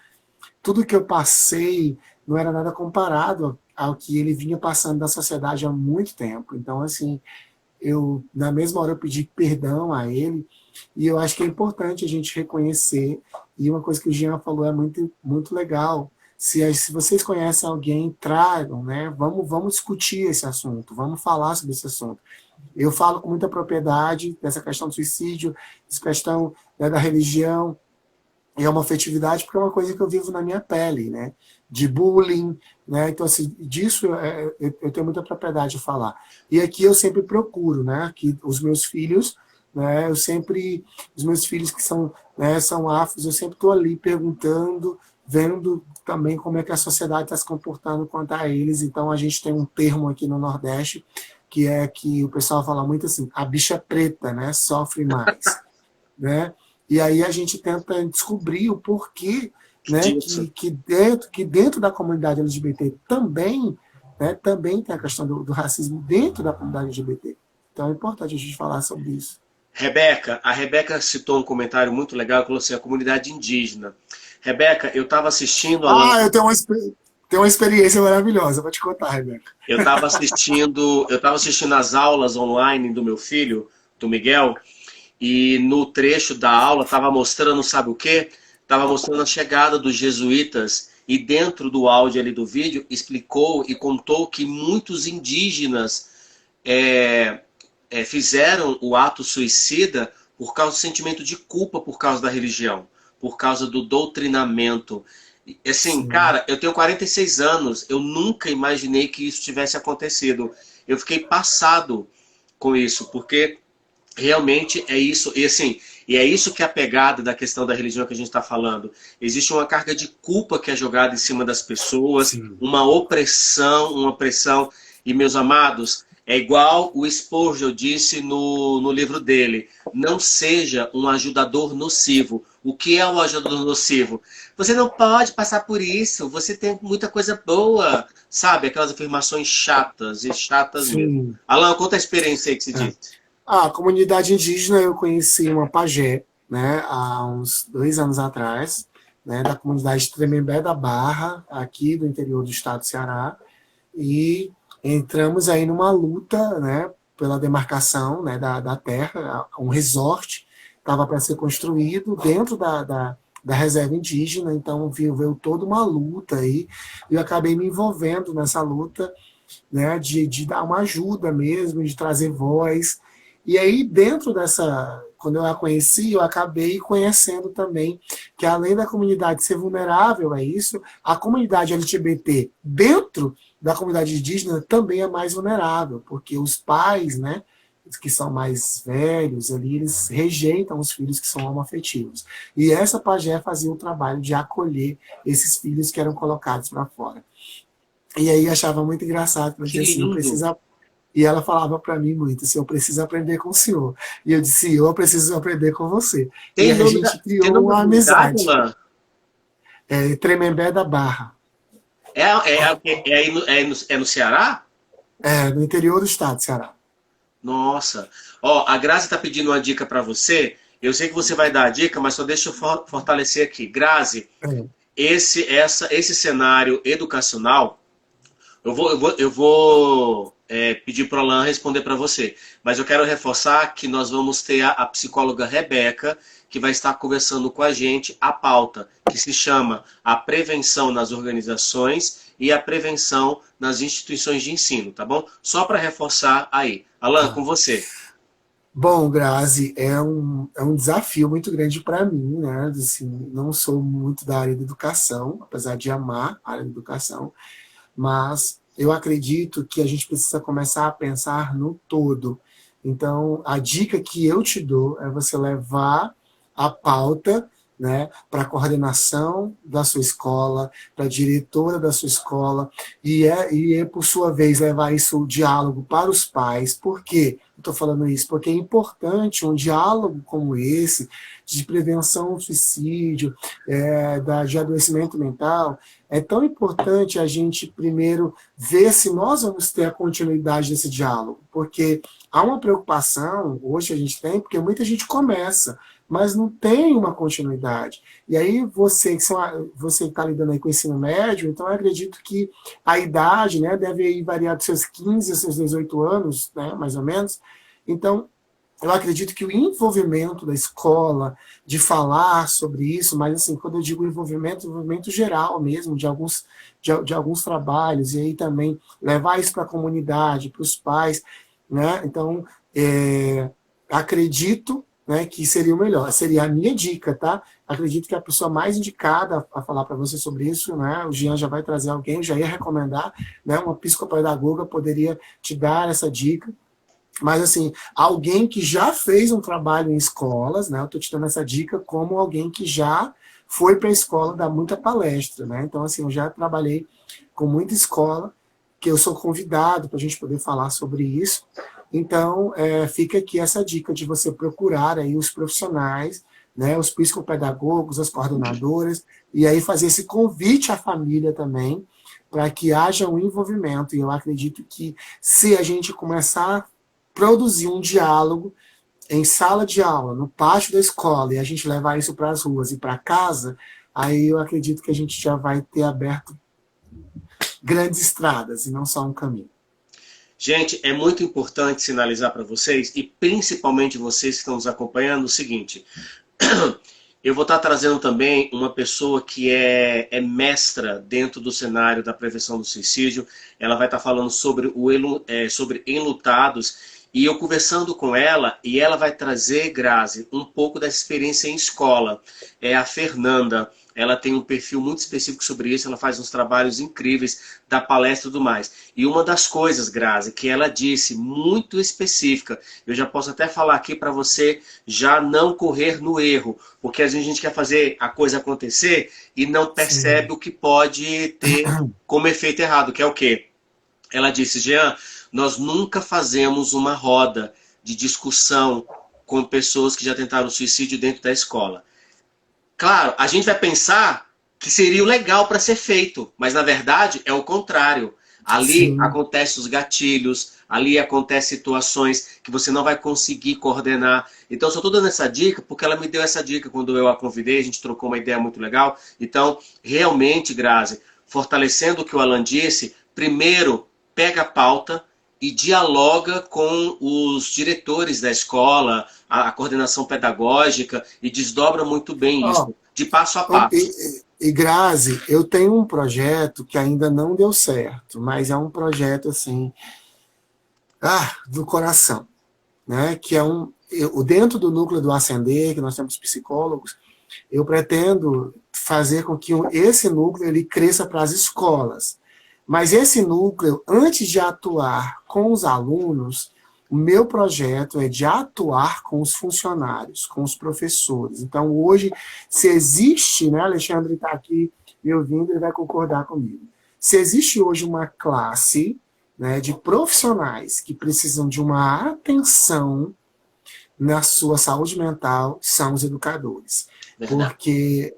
que eu passei não era nada comparado ao que ele vinha passando da sociedade há muito tempo. Então, assim, na mesma hora eu pedi perdão a ele, e eu acho que é importante a gente reconhecer, e uma coisa que o Jean falou é muito, muito legal: se vocês conhecem alguém, tragam, né? Vamos discutir esse assunto, vamos falar sobre esse assunto. Eu falo com muita propriedade dessa questão do suicídio, dessa questão, né, da religião, e é uma afetividade porque é uma coisa que eu vivo na minha pele, né? De bullying, né? Então, assim, disso eu tenho muita propriedade de falar. E aqui eu sempre procuro, né? Que os meus filhos, né? Os meus filhos que são, né, são afros, eu sempre estou ali perguntando, vendo também como é que a sociedade está se comportando quanto a eles. Então, a gente tem um termo aqui no Nordeste, que é que o pessoal fala muito assim: a bicha preta, né? Sofre mais, né? E aí a gente tenta descobrir o porquê, né, que dentro da comunidade LGBT também né, também tem a questão do racismo dentro da comunidade LGBT. Então é importante a gente falar sobre isso. A Rebeca citou um comentário muito legal, falou assim, a comunidade indígena. Rebeca, eu estava assistindo, Alan, Ah, eu tenho uma experiência maravilhosa, vou te contar, Rebeca. eu estava assistindo as aulas online do meu filho, do Miguel, e no trecho da aula estava mostrando, sabe o quê? Estava mostrando a chegada dos jesuítas e dentro do áudio ali do vídeo explicou e contou que muitos indígenas é, fizeram o ato suicida por causa do sentimento de culpa por causa da religião, por causa do doutrinamento. Assim, Sim, cara, eu tenho 46 anos, eu nunca imaginei que isso tivesse acontecido. Eu fiquei passado com isso, porque realmente é isso, e assim, e é isso que é a pegada da questão da religião que a gente está falando. Existe uma carga de culpa que é jogada em cima das pessoas, sim, uma pressão, e meus amados, é igual o Spurgeon disse no livro dele, não seja um ajudador nocivo. O que é um ajudador nocivo? Você não pode passar por isso, você tem muita coisa boa, sabe? Aquelas afirmações chatas, e chatas mesmo. sim. Alan, conta a experiência aí que você É. disse. A comunidade indígena, eu conheci uma pajé, né, há uns 2 anos atrás, né, da comunidade Tremembé da Barra, aqui do interior do estado do Ceará, e entramos aí numa luta, né, pela demarcação, né, da terra, um resort estava para ser construído dentro da reserva indígena, então veio toda uma luta aí, e eu acabei me envolvendo nessa luta, né, de dar uma ajuda mesmo, de trazer voz. E aí, dentro dessa, quando eu a conheci, eu acabei conhecendo também que, além da comunidade ser vulnerável a isso, a comunidade LGBT dentro da comunidade indígena também é mais vulnerável, porque os pais, né, que são mais velhos ali, eles rejeitam os filhos que são homoafetivos. E essa pajé fazia o trabalho de acolher esses filhos que eram colocados para fora. E aí achava muito engraçado, porque eu Que dizia assim, eu lindo. preciso. E ela falava para mim muito assim, eu preciso aprender com o senhor. E eu disse, eu preciso aprender com você. E Tem aí a nome gente da, tem criou nome da uma comunidade, amizade. Alan? Tremembé da Barra, É no Ceará? no interior do estado do Ceará. Nossa. Ó, a Grazi tá pedindo uma dica para você. Eu sei que você vai dar a dica, mas só deixa eu fortalecer aqui. Grazi, É, esse cenário educacional, eu vou pedir para o Alan responder para você. Mas eu quero reforçar que nós vamos ter a psicóloga Rebeca, que vai estar conversando com a gente a pauta, que se chama A Prevenção nas Organizações e a Prevenção nas Instituições de Ensino, tá bom? Só para reforçar aí. Alan, com tá. você. Bom, Grazi, é um desafio muito grande para mim, né? Assim, não sou muito da área da educação, apesar de amar a área da educação, mas eu acredito que a gente precisa começar a pensar no todo. Então, a dica que eu te dou é você levar a pauta, né, para a coordenação da sua escola, para a diretora da sua escola, por sua vez, levar isso, o diálogo para os pais. Por quê? Eu estou falando isso porque é importante um diálogo como esse, de prevenção ao suicídio, de adoecimento mental. É tão importante a gente primeiro ver se nós vamos ter a continuidade desse diálogo, porque há uma preocupação, hoje a gente tem, porque muita gente começa, mas não tem uma continuidade. E aí você que está lidando aí com o ensino médio, então eu acredito que a idade, né, deve variar dos seus 15 aos seus 18 anos, né, mais ou menos. Então, eu acredito que o envolvimento da escola, de falar sobre isso, mas assim, quando eu digo envolvimento geral mesmo, de alguns trabalhos, e aí também levar isso para a comunidade, para os pais, né? Então, acredito, né, que seria o melhor, seria a minha dica, tá? Acredito que a pessoa mais indicada a falar para você sobre isso, né? O Jean já vai trazer alguém, eu já ia recomendar, né? Uma psicopedagoga poderia te dar essa dica. Mas, assim, alguém que já fez um trabalho em escolas, né? Eu estou te dando essa dica como alguém que já foi para a escola dar muita palestra, né? Então, assim, eu já trabalhei com muita escola, que eu sou convidado para a gente poder falar sobre isso. Então, fica aqui essa dica de você procurar aí os profissionais, né? Os psicopedagogos, as coordenadoras, e aí fazer esse convite à família também, para que haja um envolvimento. E eu acredito que se a gente começar a produzir um diálogo em sala de aula, no pátio da escola, e a gente levar isso para as ruas e para casa, aí eu acredito que a gente já vai ter aberto grandes estradas e não só um caminho. Gente, é muito importante sinalizar para vocês, e principalmente vocês que estão nos acompanhando, o seguinte. Eu vou estar trazendo também uma pessoa que é mestra dentro do cenário da prevenção do suicídio. Ela vai estar falando sobre sobre enlutados. E eu conversando com ela, e ela vai trazer, Grazi, um pouco dessa experiência em escola. É a Fernanda. Ela tem um perfil muito específico sobre isso, ela faz uns trabalhos incríveis da palestra e tudo mais. E uma das coisas, Grazi, que ela disse, muito específica, eu já posso até falar aqui para você já não correr no erro, porque às vezes a gente quer fazer a coisa acontecer e não percebe o que pode ter como efeito errado, que é o quê? Ela disse, Jean, nós nunca fazemos uma roda de discussão com pessoas que já tentaram suicídio dentro da escola. Claro, a gente vai pensar que seria o legal para ser feito, mas na verdade é o contrário. Ali acontecem os gatilhos, ali acontecem situações que você não vai conseguir coordenar. Então, só estou dando essa dica porque ela me deu essa dica quando eu a convidei, a gente trocou uma ideia muito legal. Então, realmente, Grazi, fortalecendo o que o Alan disse, primeiro pega a pauta e dialoga com os diretores da escola, a coordenação pedagógica, e desdobra muito bem isso, de passo a passo. E Grazi, eu tenho um projeto que ainda não deu certo, mas é um projeto assim, do coração, né? Que é dentro do núcleo do Ascender, que nós temos psicólogos, eu pretendo fazer com que esse núcleo ele cresça para as escolas. Mas esse núcleo, antes de atuar com os alunos, o meu projeto é de atuar com os funcionários, com os professores. Então, hoje, se existe, né, Alexandre está aqui me ouvindo, ele vai concordar comigo. Se existe hoje uma classe, né, de profissionais que precisam de uma atenção na sua saúde mental, são os educadores. Verdade. Porque...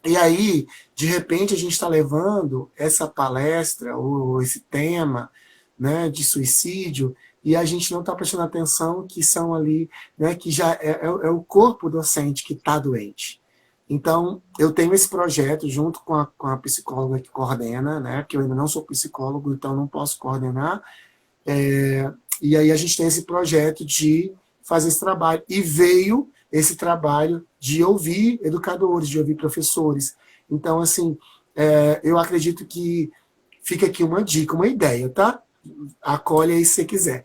E aí, de repente, a gente está levando essa palestra, ou esse tema, né, de suicídio, e a gente não está prestando atenção que são ali, né, que já é o corpo docente que está doente. Então, eu tenho esse projeto junto com a psicóloga que coordena, né, porque eu ainda não sou psicólogo, então não posso coordenar, e aí a gente tem esse projeto de fazer esse trabalho, e veio esse trabalho de ouvir educadores, de ouvir professores. Então, assim, eu acredito que fica aqui uma dica, uma ideia, tá? Acolhe aí se você quiser.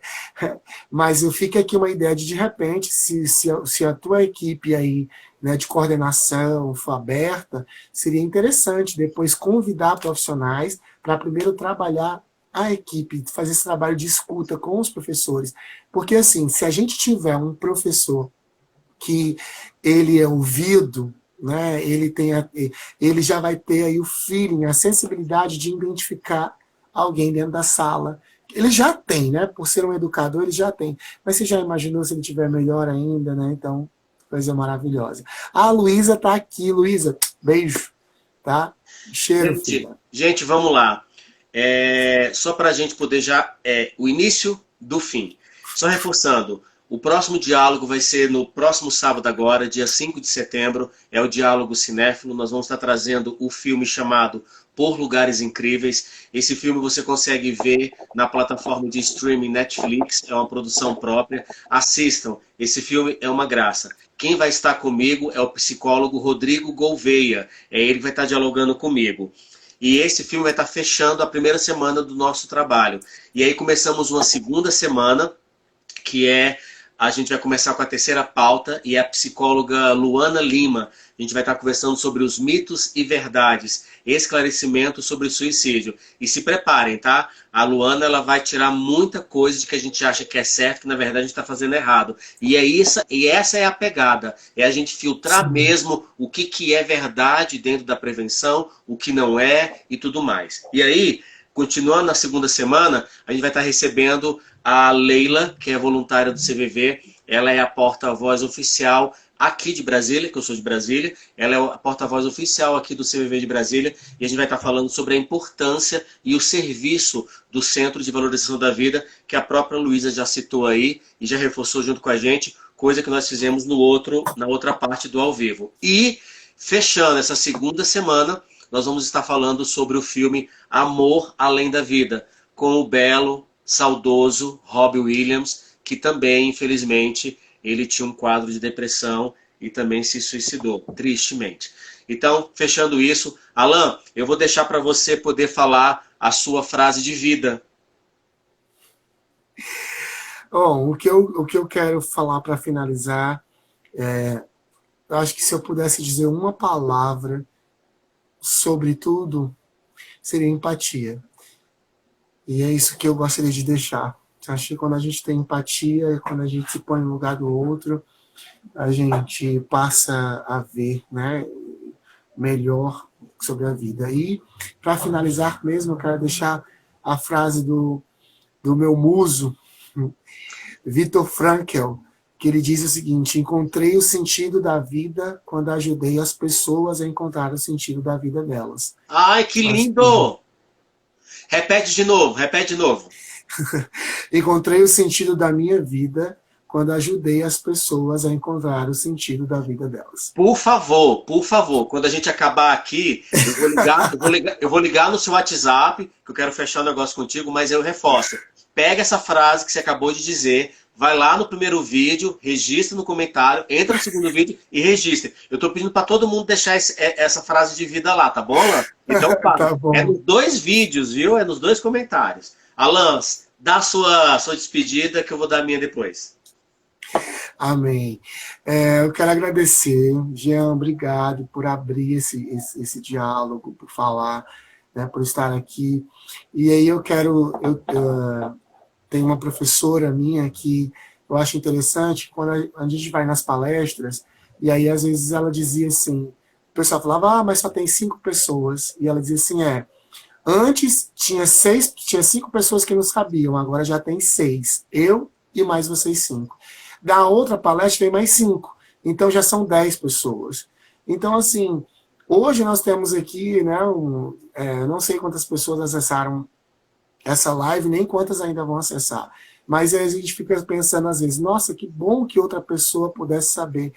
Mas fica aqui uma ideia de repente, se a tua equipe aí, né, de coordenação for aberta, seria interessante depois convidar profissionais para primeiro trabalhar a equipe, fazer esse trabalho de escuta com os professores. Porque, assim, se a gente tiver um professor que ele é ouvido, né, ele já vai ter aí o feeling, a sensibilidade de identificar alguém dentro da sala. Ele já tem, né? Por ser um educador, ele já tem. Mas você já imaginou se ele tiver melhor ainda, né? Então, coisa maravilhosa. A Luísa está aqui. Luísa, beijo, tá? Cheiro, filha. Gente, vamos lá. Só para a gente poder já... o início do fim. Só reforçando, o próximo diálogo vai ser no próximo sábado agora, dia 5 de setembro, é o Diálogo Cinéfilo. Nós vamos estar trazendo o filme chamado Por Lugares Incríveis. Esse filme você consegue ver na plataforma de streaming Netflix, é uma produção própria. Assistam, esse filme é uma graça. Quem vai estar comigo é o psicólogo Rodrigo Gouveia, é ele que vai estar dialogando comigo. E esse filme vai estar fechando a primeira semana do nosso trabalho. E aí começamos uma segunda semana, que a gente vai começar com a terceira pauta, e é a psicóloga Luana Lima. A gente vai estar conversando sobre os mitos e verdades, esclarecimento sobre o suicídio. E se preparem, tá? A Luana ela vai tirar muita coisa de que a gente acha que é certo, que na verdade a gente está fazendo errado. E essa é a pegada. É a gente filtrar mesmo o que é verdade dentro da prevenção, o que não é e tudo mais. E aí, continuando na segunda semana, a gente vai estar recebendo a Leila, que é voluntária do CVV, ela é a porta-voz oficial aqui de Brasília, que eu sou de Brasília, ela é a porta-voz oficial aqui do CVV de Brasília, e a gente vai estar falando sobre a importância e o serviço do Centro de Valorização da Vida, que a própria Luísa já citou aí e já reforçou junto com a gente, coisa que nós fizemos na outra parte do ao vivo. E, fechando essa segunda semana, nós vamos estar falando sobre o filme Amor Além da Vida, com o belo, saudoso Robbie Williams, que também, infelizmente, ele tinha um quadro de depressão e também se suicidou, tristemente. Então, fechando isso, Alan, eu vou deixar para você poder falar a sua frase de vida. Bom, o que eu quero falar para finalizar, eu acho que se eu pudesse dizer uma palavra sobre tudo, seria empatia. E é isso que eu gostaria de deixar. Acho que quando a gente tem empatia, quando a gente se põe no lugar do outro, a gente passa a ver, né, melhor sobre a vida. E, para finalizar mesmo, eu quero deixar a frase do meu muso, Viktor Frankl, que ele diz o seguinte: encontrei o sentido da vida quando ajudei as pessoas a encontrar o sentido da vida delas. Ai, que lindo! Repete de novo, repete de novo. Encontrei o sentido da minha vida quando ajudei as pessoas a encontrar o sentido da vida delas. Por favor, quando a gente acabar aqui, eu vou ligar no seu WhatsApp, que eu quero fechar o negócio contigo, mas eu reforço. Pega essa frase que você acabou de dizer, vai lá no primeiro vídeo, registra no comentário, entra no segundo vídeo e registra. Eu tô pedindo para todo mundo deixar essa frase de vida lá, tá bom, Alan? Então, Tá bom. É nos 2 vídeos, viu? É nos 2 comentários. Alan, dá a sua despedida que eu vou dar a minha depois. Amém. Eu quero agradecer, Jean, obrigado por abrir esse diálogo, por falar, né, por estar aqui. E aí eu tenho uma professora minha que eu acho interessante, quando a gente vai nas palestras, e aí às vezes ela dizia assim, o pessoal falava, mas só tem 5 pessoas, e ela dizia assim, antes tinha 5 pessoas que não sabiam, agora já tem 6, eu e mais vocês 5. Da outra palestra tem mais 5, então já são 10 pessoas. Então, assim, hoje nós temos aqui, né, não sei quantas pessoas acessaram essa live, nem quantas ainda vão acessar, mas a gente fica pensando às vezes, nossa, que bom que outra pessoa pudesse saber.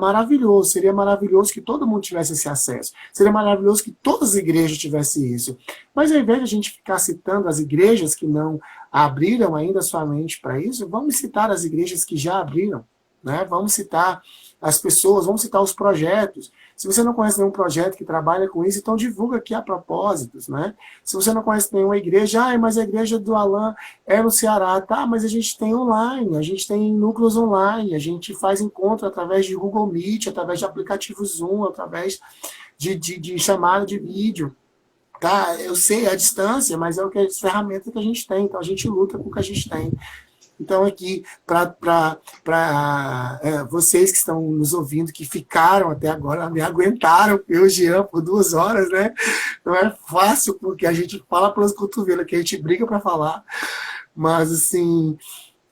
Maravilhoso, seria maravilhoso que todo mundo tivesse esse acesso, seria maravilhoso que todas as igrejas tivessem isso, mas ao invés de a gente ficar citando as igrejas que não abriram ainda sua mente para isso, vamos citar as igrejas que já abriram, né? Vamos citar as pessoas, vamos citar os projetos. Se você não conhece nenhum projeto que trabalha com isso, então divulga aqui a propósitos, né? Se você não conhece nenhuma igreja, mas a igreja do Alan é no Ceará, tá? Mas a gente tem online, a gente tem núcleos online, a gente faz encontro através de Google Meet, através de aplicativo Zoom, através de chamada de vídeo. Tá? Eu sei a distância, mas é o que a ferramenta que a gente tem, então a gente luta com o que a gente tem. Então, aqui, para vocês que estão nos ouvindo, que ficaram até agora, me aguentaram, eu e Jean, por 2 horas, né? Não é fácil, porque a gente fala pelos cotovelos, que a gente briga para falar. Mas, assim,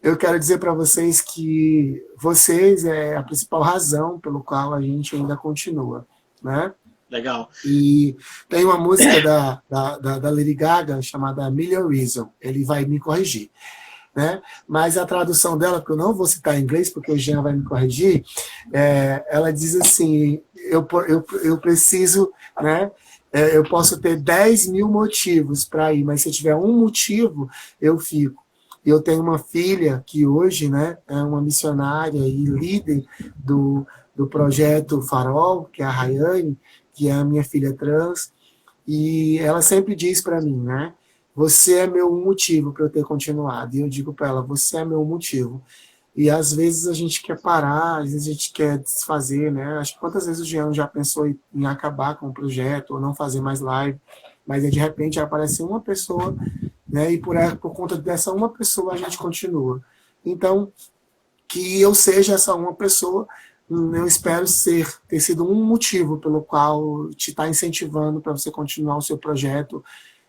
eu quero dizer para vocês que vocês é a principal razão pelo qual a gente ainda continua, né? Legal. E tem uma música da Lady Gaga chamada Million Reasons, ele vai me corrigir. Né? Mas a tradução dela, que eu não vou citar em inglês, porque o Jean vai me corrigir, ela diz assim, eu preciso, né, eu posso ter 10 mil motivos para ir, mas se eu tiver um motivo, eu fico. Eu tenho uma filha que hoje, né, é uma missionária e líder do projeto Farol, que é a Rayane, que é a minha filha trans, e ela sempre diz para mim, né, você é meu motivo para eu ter continuado. E eu digo para ela, você é meu motivo. E às vezes a gente quer parar, às vezes a gente quer desfazer, né? Acho que quantas vezes o Jean já pensou em acabar com o projeto, ou não fazer mais live, mas aí de repente aparece uma pessoa, né? E por conta dessa uma pessoa a gente continua. Então, que eu seja essa uma pessoa, eu espero ter sido um motivo pelo qual te está incentivando para você continuar o seu projeto,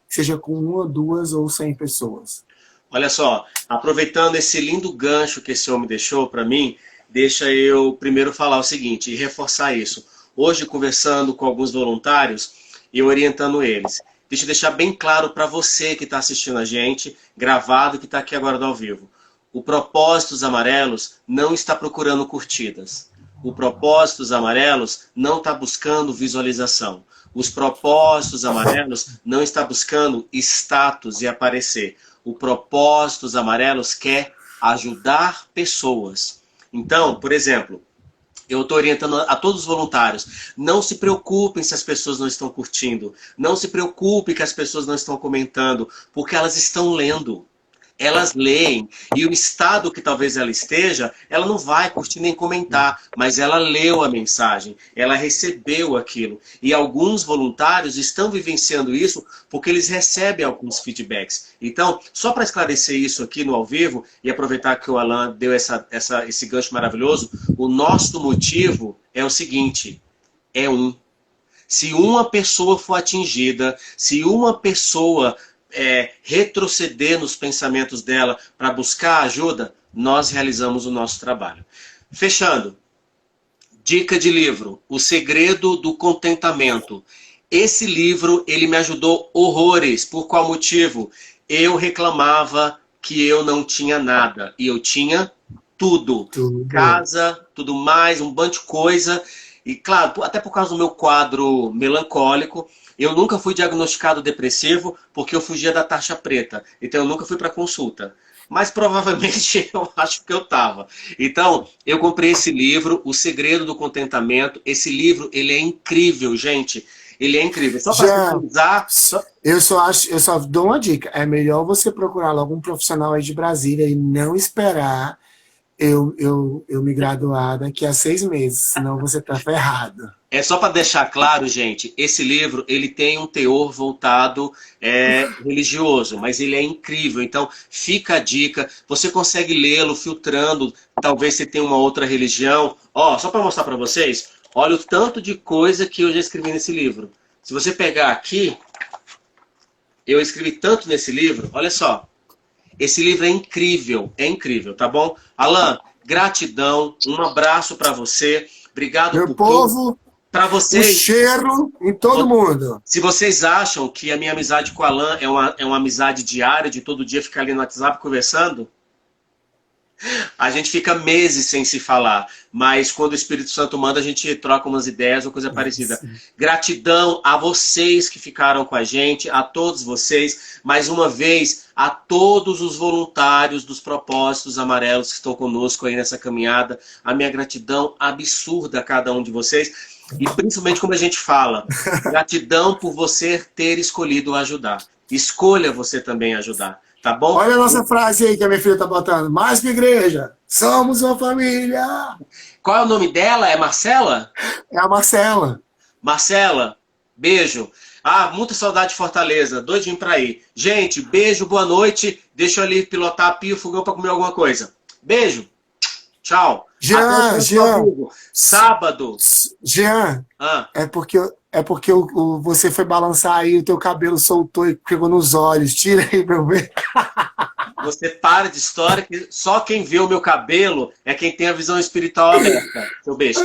seja com 1, 2 ou 100 pessoas. Olha só, aproveitando esse lindo gancho que esse homem deixou para mim, deixa eu primeiro falar o seguinte e reforçar isso. Hoje, conversando com alguns voluntários e orientando eles, deixa eu deixar bem claro para você que está assistindo a gente, gravado, que está aqui agora no ao vivo. O Propósitos Amarelos não está procurando curtidas. O Propósitos Amarelos não está buscando visualização. Os Propósitos Amarelos não está buscando status e aparecer. O Propósitos Amarelos quer ajudar pessoas. Então, por exemplo, eu estou orientando a todos os voluntários. Não se preocupem se as pessoas não estão curtindo. Não se preocupem que as pessoas não estão comentando, porque elas estão lendo. Elas leem, e o estado que talvez ela esteja, ela não vai curtir nem comentar, mas ela leu a mensagem, ela recebeu aquilo. E alguns voluntários estão vivenciando isso porque eles recebem alguns feedbacks. Então, só para esclarecer isso aqui no ao vivo, e aproveitar que o Alan deu esse gancho maravilhoso, o nosso motivo é o seguinte, é um. Se uma pessoa for atingida, se uma pessoa retroceder nos pensamentos dela para buscar ajuda, nós realizamos o nosso trabalho. Fechando, dica de livro, O Segredo do Contentamento. Esse livro, ele me ajudou horrores. Por qual motivo? Eu reclamava que eu não tinha nada, e eu tinha tudo. Casa, tudo mais, um bando de coisa. E claro, até por causa do meu quadro melancólico, eu nunca fui diagnosticado depressivo porque eu fugia da taxa preta. Então eu nunca fui para consulta. Mas provavelmente eu acho que eu estava. Então, eu comprei esse livro, O Segredo do Contentamento. Esse livro, ele é incrível, gente. Ele é incrível. Só para finalizar... Eu só dou uma dica. É melhor você procurar logo um profissional aí de Brasília e não esperar eu me graduar daqui a 6 meses, senão você tá ferrado. É só para deixar claro, gente, esse livro ele tem um teor voltado religioso, mas ele é incrível. Então, fica a dica. Você consegue lê-lo filtrando. Talvez você tenha uma outra religião. Ó, só para mostrar para vocês, olha o tanto de coisa que eu já escrevi nesse livro. Se você pegar aqui, eu escrevi tanto nesse livro, olha só. Esse livro é incrível, tá bom? Alan, gratidão, um abraço para você. Obrigado meu povo. Para vocês. Um cheiro em todo mundo. Se vocês acham que a minha amizade com o Alan é uma amizade diária, de todo dia ficar ali no WhatsApp conversando, a gente fica meses sem se falar, mas quando o Espírito Santo manda, a gente troca umas ideias ou coisa parecida. Gratidão a vocês que ficaram com a gente, a todos vocês, mais uma vez, a todos os voluntários dos Propósitos Amarelos que estão conosco aí nessa caminhada, a minha gratidão absurda a cada um de vocês, e principalmente como a gente fala, gratidão por você ter escolhido ajudar. Escolha você também ajudar. Tá bom? Olha a nossa frase aí que a minha filha tá botando. Mais que igreja, somos uma família. Qual é o nome dela? É Marcela? É a Marcela. Marcela, beijo. Ah, muita saudade de Fortaleza. Doidinho pra ir. Gente, beijo, boa noite. Deixa eu ali pilotar a pia o fogão pra comer alguma coisa. Beijo. Tchau. Jean. Sábado. Jean, é porque você foi balançar aí, o teu cabelo soltou e pegou nos olhos. Tira aí pra eu ver. Você para de história, que só quem vê o meu cabelo é quem tem a visão espiritual aberta, seu besta.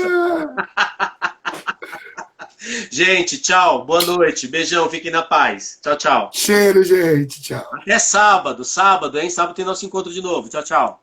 Gente, tchau, boa noite, beijão, fiquem na paz. Tchau, tchau. Cheiro, gente, tchau. Até sábado, hein? Sábado tem nosso encontro de novo. Tchau, tchau.